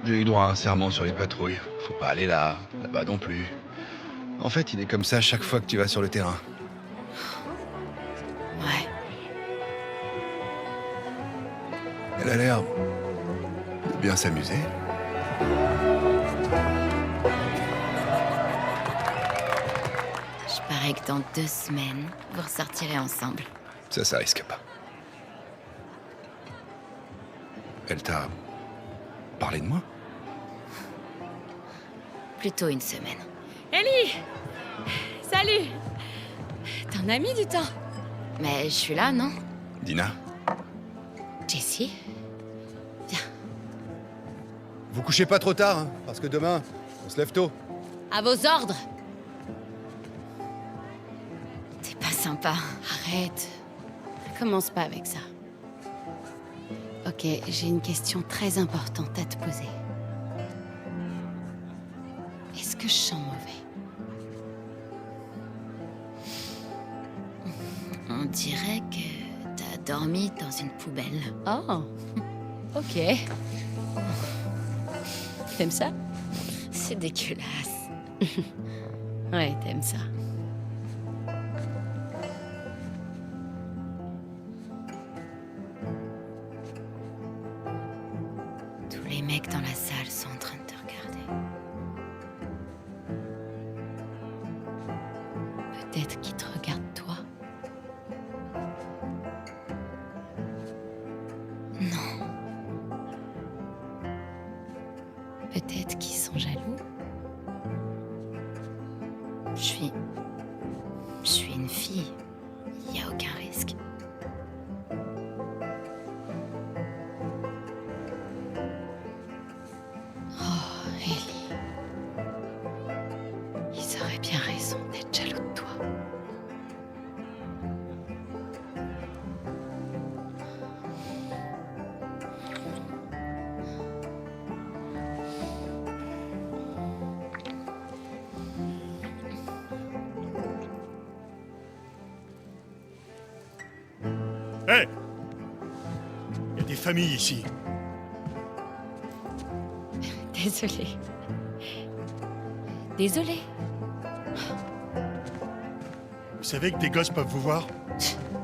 J'ai eu droit à un serment sur les patrouilles. Faut pas aller là, là-bas non plus. En fait, il est comme ça chaque fois que tu vas sur le terrain. Ouais. Elle a l'air de bien s'amuser. Je parie que dans 2 semaines, vous ressortirez ensemble. Ça risque pas. Elle t'a parlé de moi? Plutôt 1 semaine. Ellie! Salut! T'en as mis du temps. Mais je suis là, non? Dina? Jessie? Viens. Vous couchez pas trop tard, hein, parce que demain, on se lève tôt. À vos ordres! T'es pas sympa. Arrête. Commence pas avec ça. Ok, j'ai une question très importante à te poser. Est-ce que je sens mauvais? On dirait que t'as dormi dans une poubelle. Oh, ok. T'aimes ça? C'est dégueulasse. Ouais, t'aimes ça. Tous les mecs dans la salle sont en train de te regarder. Peut-être qu'ils te regardent toi. Non. Peut-être qu'ils sont jaloux. Je suis une fille. Il n'y a aucun risque. Oh, Ellie. Ils auraient bien raison d'être jaloux de toi. Hé! Il y a des familles ici. Désolée. Désolée. Vous savez que des gosses peuvent vous voir?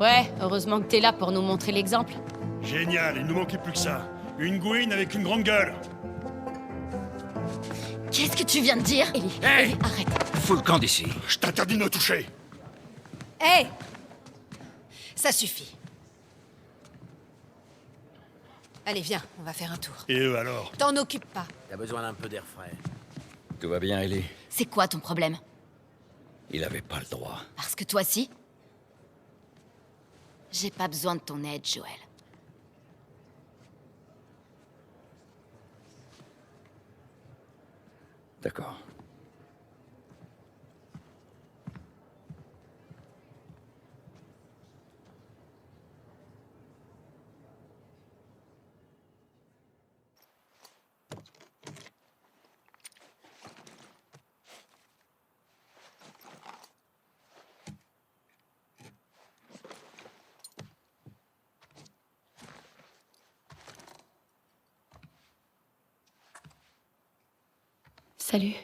Ouais, heureusement que t'es là pour nous montrer l'exemple. Génial, il nous manquait plus que ça. Une gouine avec une grande gueule. Qu'est-ce que tu viens de dire? Ellie, Ellie, arrête. Fous le camp d'ici. Je t'interdis de me toucher. Hé! Ça suffit. Allez, viens, on va faire un tour. Et eux alors? T'en occupe pas. T'as besoin d'un peu d'air frais. Tout va bien, Ellie? C'est quoi ton problème? Il avait pas le droit. Parce que toi, si. J'ai pas besoin de ton aide, Joël. D'accord. Salut.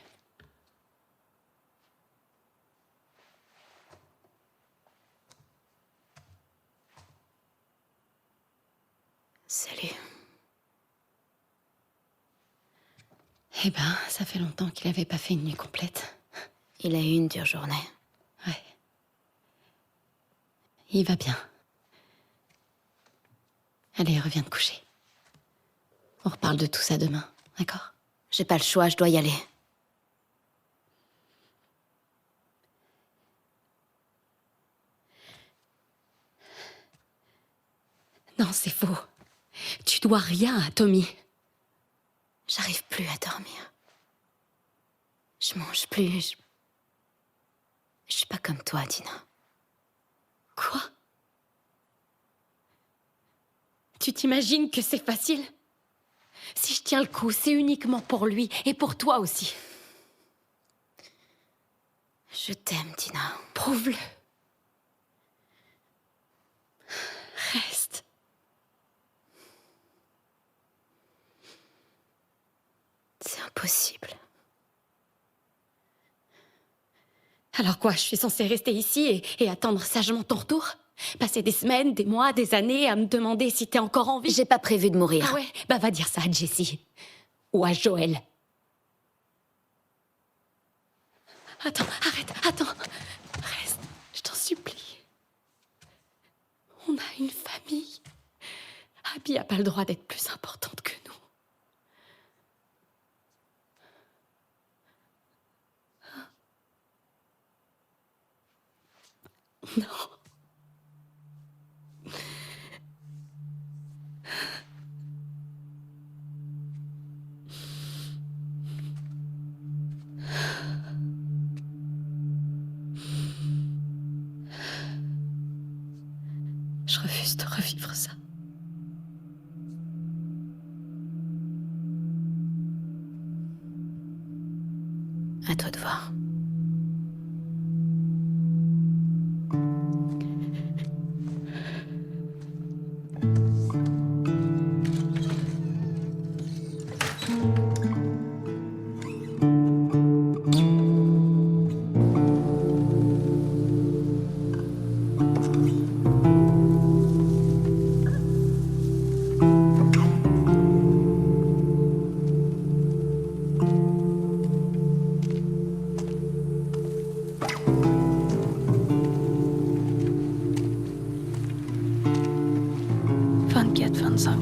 Salut. Eh ben, ça fait longtemps qu'il avait pas fait une nuit complète. Il a eu une dure journée. Ouais. Il va bien. Allez, reviens te coucher. On reparle de tout ça demain, d'accord? J'ai pas le choix, je dois y aller. Non, c'est faux. Tu dois rien à Tommy. J'arrive plus à dormir. Je mange plus. Je suis pas comme toi, Dina. Quoi? Tu t'imagines que c'est facile? Si je tiens le coup, c'est uniquement pour lui et pour toi aussi. Je t'aime, Dina. Prouve-le. Reste. C'est impossible. Alors quoi, je suis censée rester ici et attendre sagement ton retour? Passer des semaines, des mois, des années à me demander si t'es encore en vie? J'ai pas prévu de mourir. Ah ouais? Bah va dire ça à Jessie. Ou à Joël. Attends, arrête, attends. Reste, je t'en supplie. On a une famille. Abby a pas le droit d'être plus importante que nous. Non. Je refuse de revivre ça. À toi de voir.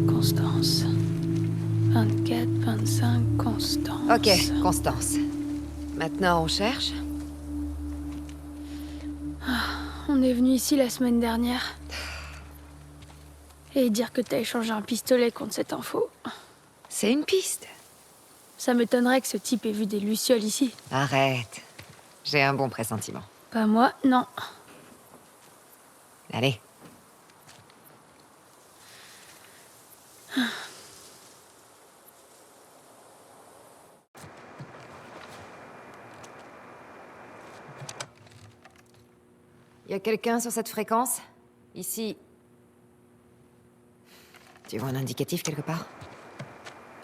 Constance. 24, 25, Constance. Ok, Constance. Maintenant, on cherche. On est venu ici la semaine dernière. Et dire que t'as échangé un pistolet contre cette info. C'est une piste. Ça m'étonnerait que ce type ait vu des lucioles ici. Arrête. J'ai un bon pressentiment. Pas moi, non. Allez. Y a quelqu'un sur cette fréquence? Ici. Tu vois un indicatif quelque part?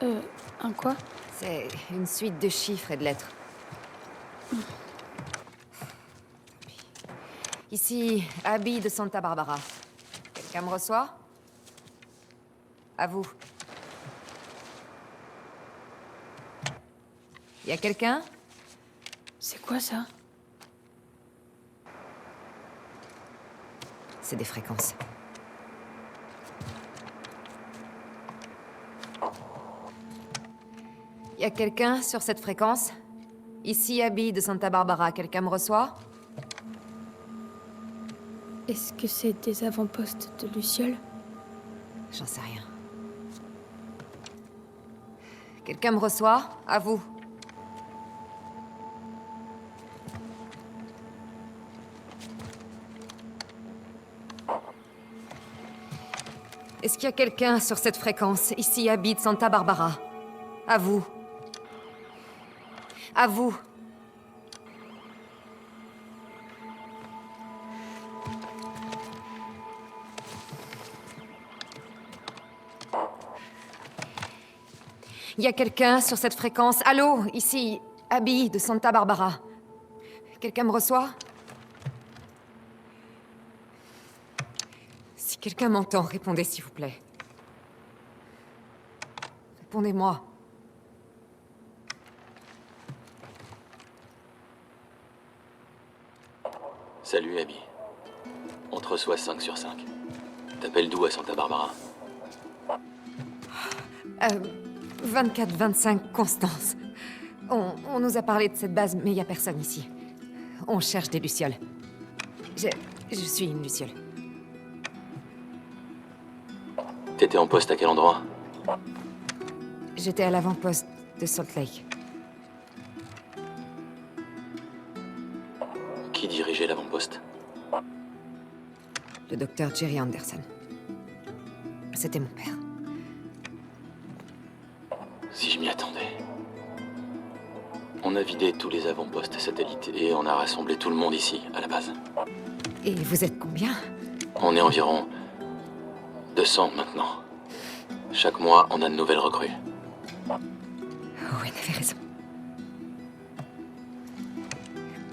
Un quoi? C'est une suite de chiffres et de lettres. Ici, Abby de Santa Barbara. Quelqu'un me reçoit? À vous. Y a quelqu'un? C'est quoi ça? C'est des fréquences. Y a quelqu'un sur cette fréquence? Ici, Abby de Santa Barbara. Quelqu'un me reçoit? Est-ce que c'est des avant-postes de Luciole? J'en sais rien. Quelqu'un me reçoit? À vous. Est-ce qu'il y a quelqu'un sur cette fréquence, ici, habite Santa Barbara? À vous. À vous. Il y a quelqu'un sur cette fréquence? Allô, ici, Abby de Santa Barbara. Quelqu'un me reçoit? Si quelqu'un m'entend, répondez s'il vous plaît. Répondez-moi. Salut, Abby. On te reçoit 5 sur 5. T'appelles d'où à Santa Barbara? 24-25 Constance. On nous a parlé de cette base, mais il n'y a personne ici. On cherche des lucioles. Je suis une luciole. T'étais en poste à quel endroit? J'étais à l'avant-poste de Salt Lake. Qui dirigeait l'avant-poste? Le docteur Jerry Anderson. C'était mon père. Si je m'y attendais. On a vidé tous les avant-postes satellites et on a rassemblé tout le monde ici, à la base. Et vous êtes combien? On est environ 200 maintenant. Chaque mois, on a de nouvelles recrues. Owen avait raison.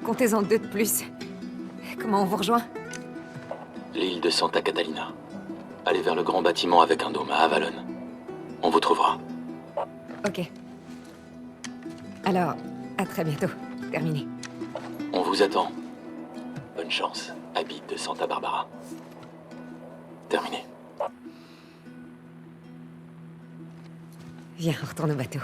Comptez-en 2 de plus. Comment on vous rejoint? L'île de Santa Catalina. Allez vers le grand bâtiment avec un dôme à Avalon. On vous trouvera. Ok. Alors, à très bientôt. Terminé. On vous attend. Bonne chance, Abby de Santa Barbara. Terminé. Viens, on retourne au bateau.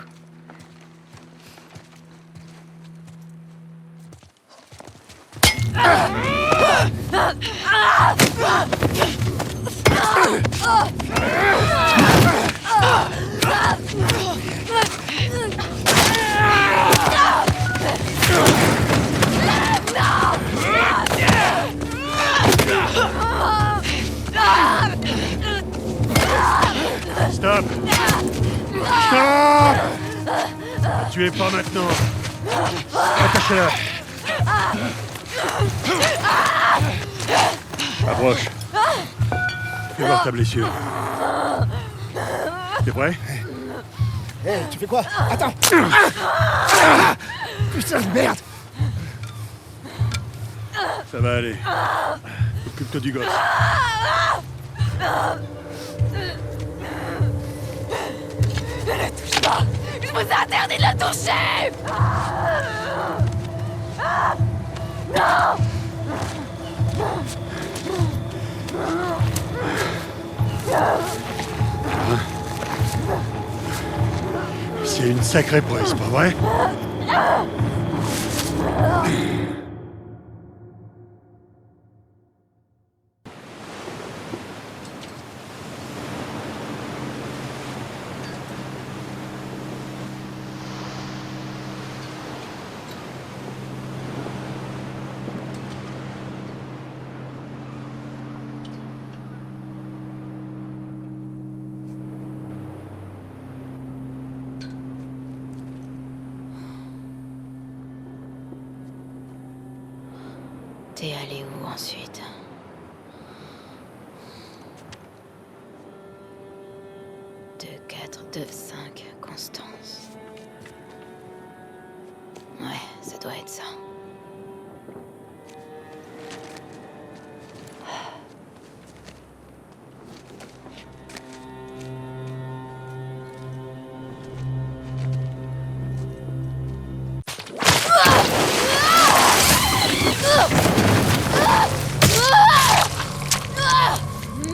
Stop! Stop! Ne tuez pas maintenant! Attachez-la! Approche! Fais voir ta blessure. T'es prêt? Hé, tu fais quoi? Attends! Putain de merde! Ça va aller. Occupe-toi du gosse. Ne la touche pas! Je vous ai interdit de la toucher! Non! C'est une sacrée prouesse, pas vrai? T'es allé où ensuite? « 2-4-2-5 Constance. Ouais, ça doit être ça.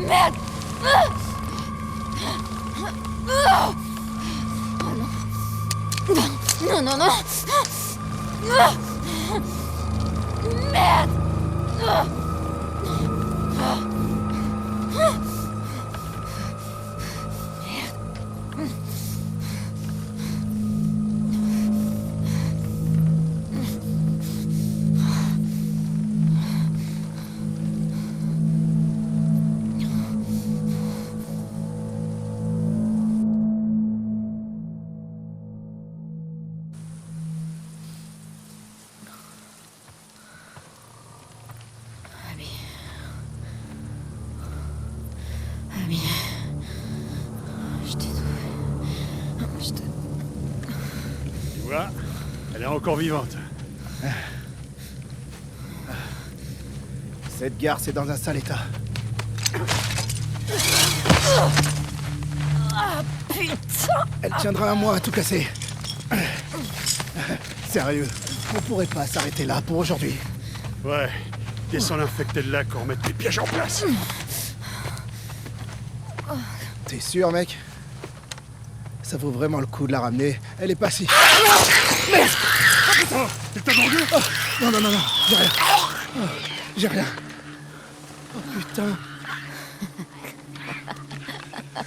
Merde! Non, non, non! Merde! Abby. Je t'ai trouvé. Je te... Tu vois, elle est encore vivante. Cette gare, c'est dans un sale état. Ah, putain! Elle tiendra un mois à tout casser. Sérieux, on pourrait pas s'arrêter là pour aujourd'hui. Ouais, descends l'infecté de lac, on remet les pièges en place. T'es sûr, mec? Ça vaut vraiment le coup de la ramener. Elle est pas si... Merde! Oh, elle t'a mordu? Oh, non, j'ai rien. Oh, j'ai rien. Oh putain.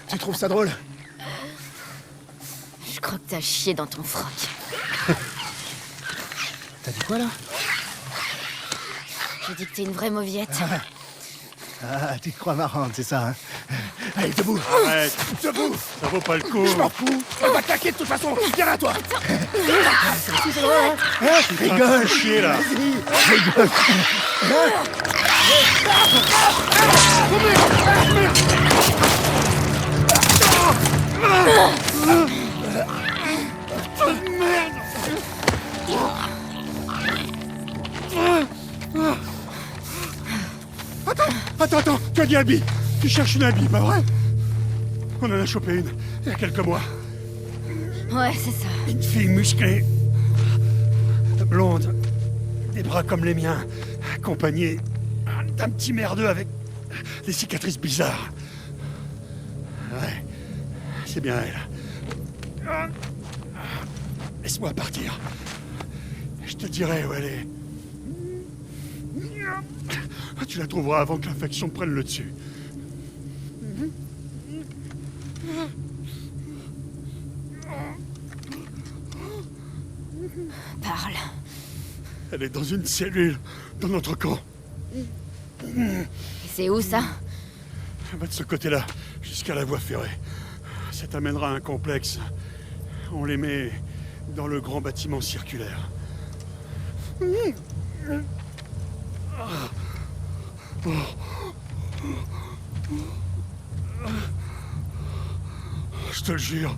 Tu trouves ça drôle? Je crois que t'as chié dans ton froc. T'as dit quoi, là? J'ai dit que t'es une vraie mauviette. Ah, tu te crois marrante, c'est ça, hein? Allez, debout! Arrête! Debout! Ça vaut pas le coup! Je m'en fous! On va claquer de toute façon! Viens à toi! C'est drôle, hein? Rigole! Chier, là! Vas-y, rigole! Attends, tu as dit Abby! Tu cherches une Abby, pas vrai? On en a chopé une, il y a quelques mois. Ouais, c'est ça. Une fille musclée, blonde, des bras comme les miens, accompagnée d'un petit merdeux avec des cicatrices bizarres. Ouais, c'est bien elle. Laisse-moi partir. Je te dirai où elle est. Tu la trouveras avant que l'infection prenne le dessus. Parle. Elle est dans une cellule, dans notre camp. Et c'est où, ça? Elle va de ce côté-là, jusqu'à la voie ferrée. Ça t'amènera à un complexe. On les met dans le grand bâtiment circulaire. Je te le jure.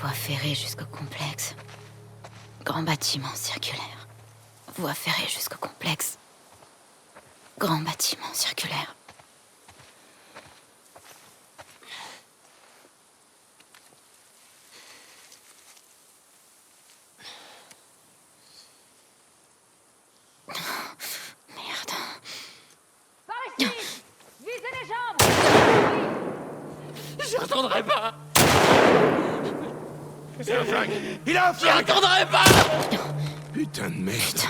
Voie ferrée jusqu'au complexe. Grand bâtiment circulaire. Voie ferrée jusqu'au complexe. Grand bâtiment circulaire. Merde. Par ici! Visez les jambes! Je retournerai pas! C'est un flingue! Il a un flingue! Je retournerai pas! Putain de merde!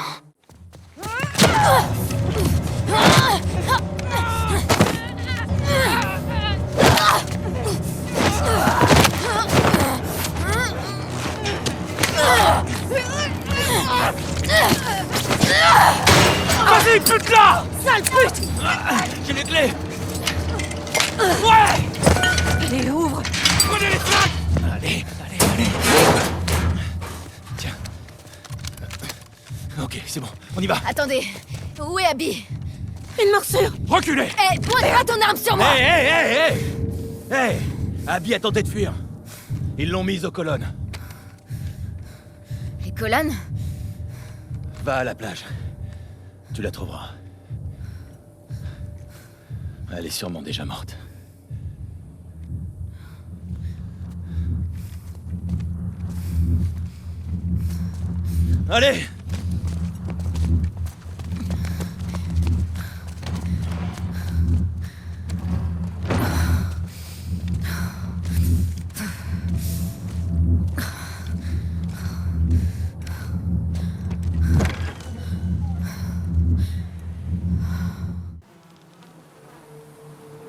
Vas-y, pute-là! Sale pute! J'ai les clés! Ouais! Allez, ouvre! Prenez les flingues! Allez. Tiens. Ok, c'est bon, on y va. Attendez, où est Abby? Une morsure! Reculez! Hé, pointe pas ton arme sur moi! Hé! Abby a tenté de fuir. Ils l'ont mise aux colonnes. Les colonnes? Va à la plage. Tu la trouveras. Elle est sûrement déjà morte. Allez!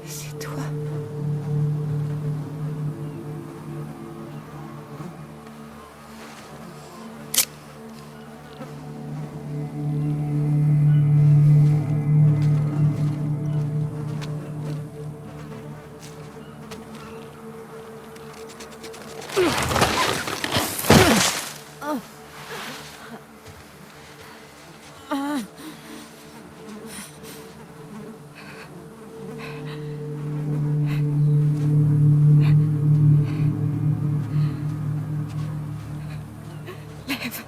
C'est toi. Lève.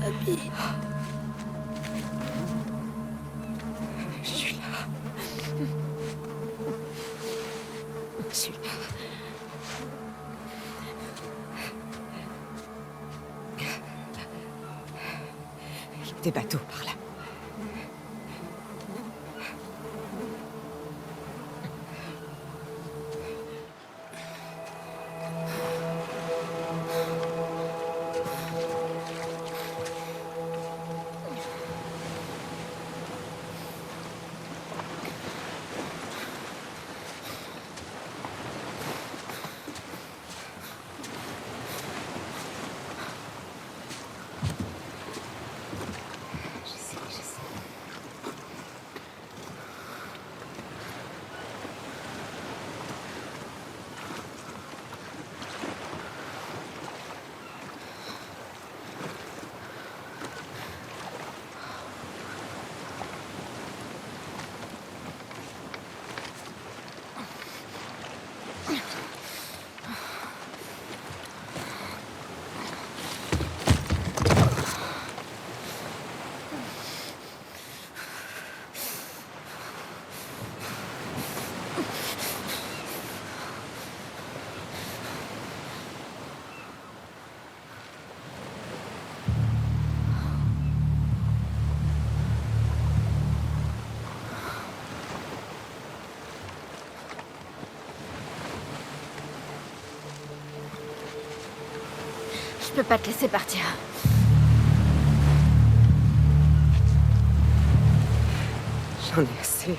Abby. Je suis là. Je suis là. Il y a des bateaux par là. Je sais. Je peux pas te laisser partir. J'en ai assez.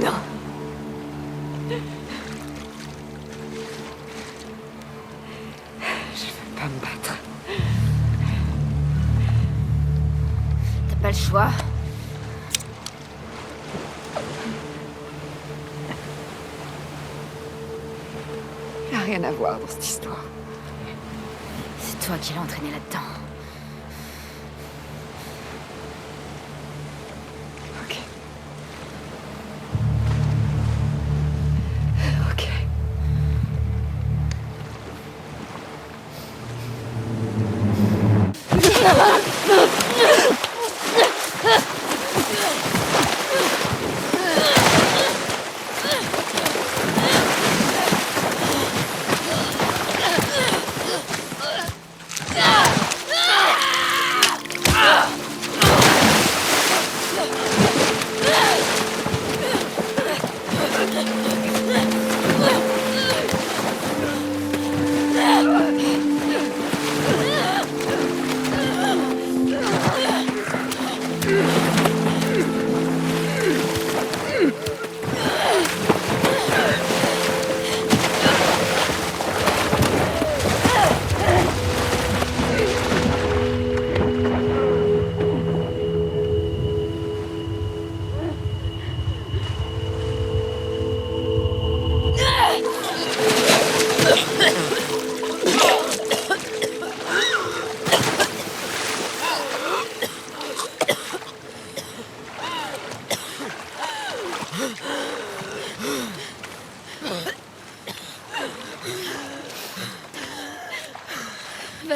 Non. Je veux pas me battre. T'as pas le choix. Il n'y a rien à voir dans cette histoire. C'est toi qui l'as entraîné là-dedans. Ok. Ok.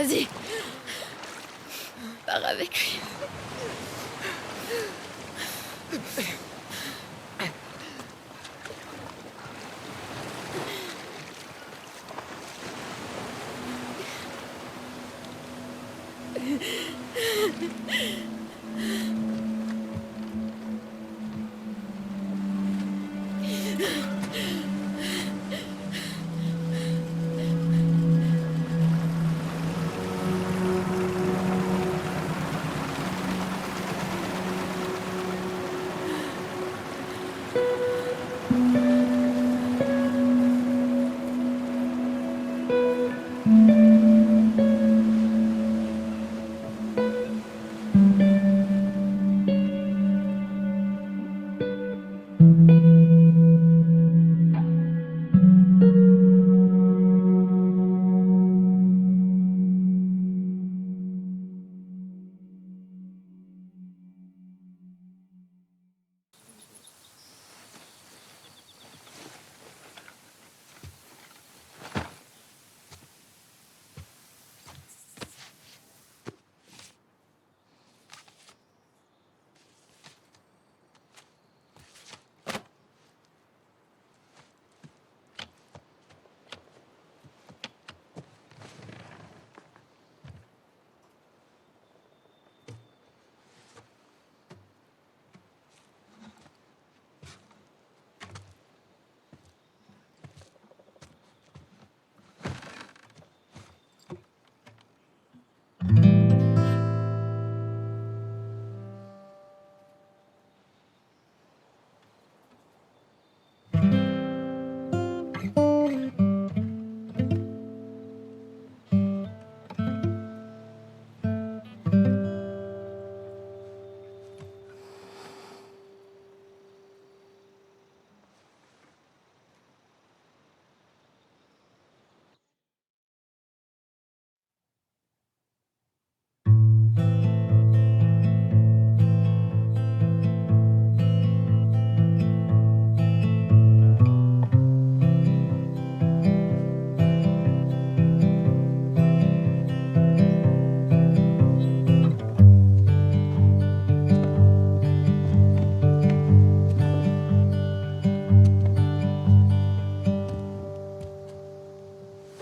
Vas-y. Pars avec lui.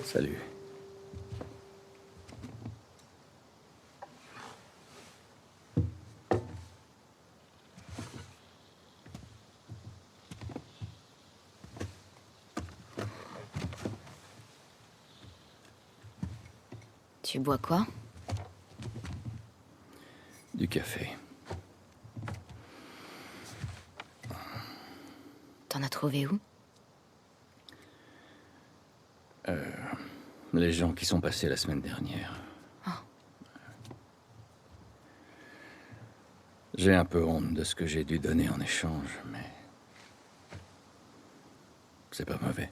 Salut. Tu bois quoi? Du café. T'en as trouvé où? Les gens qui sont passés la semaine dernière. Oh. J'ai un peu honte de ce que j'ai dû donner en échange, mais... c'est pas mauvais.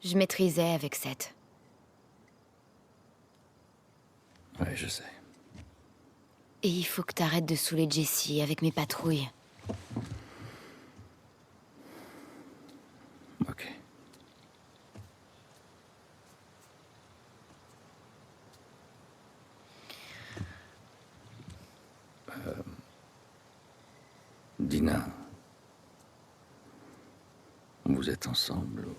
Je maîtrisais avec Seth. Ouais, je sais. Et il faut que t'arrêtes de saouler Jessie avec mes patrouilles. Ok. Dina, vous êtes ensemble ou...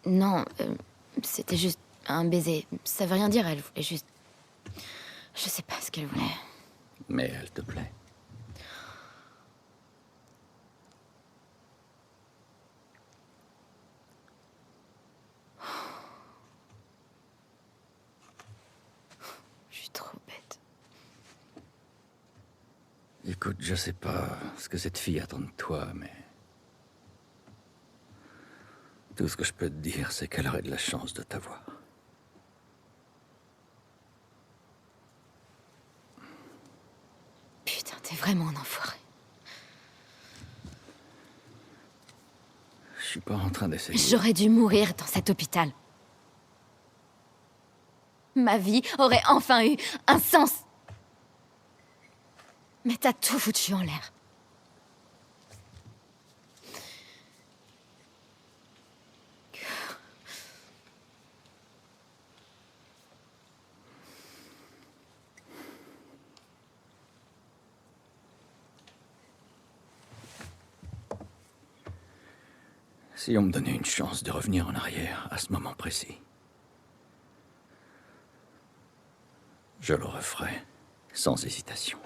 Non, c'était juste un baiser. Ça veut rien dire, elle voulait juste... Je sais pas ce qu'elle voulait. Mais elle te plaît. Je suis trop bête. Écoute, je sais pas ce que cette fille attend de toi, mais... tout ce que je peux te dire, c'est qu'elle aurait de la chance de t'avoir. Putain, t'es vraiment un enfoiré. Je suis pas en train d'essayer. J'aurais dû mourir dans cet hôpital. Ma vie aurait enfin eu un sens. Mais t'as tout foutu en l'air. Si on me donnait une chance de revenir en arrière à ce moment précis, je le referais sans hésitation.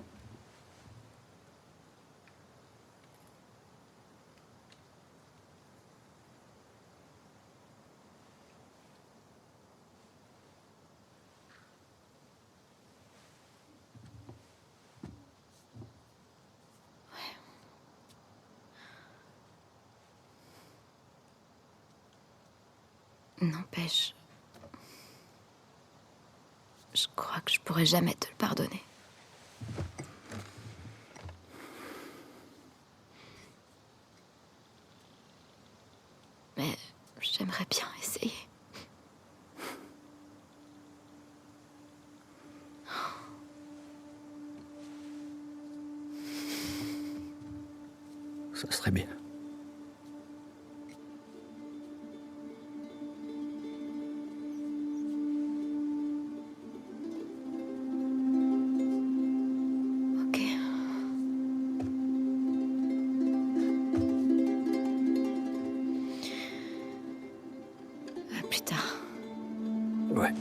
N'empêche, je crois que je pourrais jamais te le pardonner. Mais j'aimerais bien essayer. Ça serait bien. À plus tard. Ouais.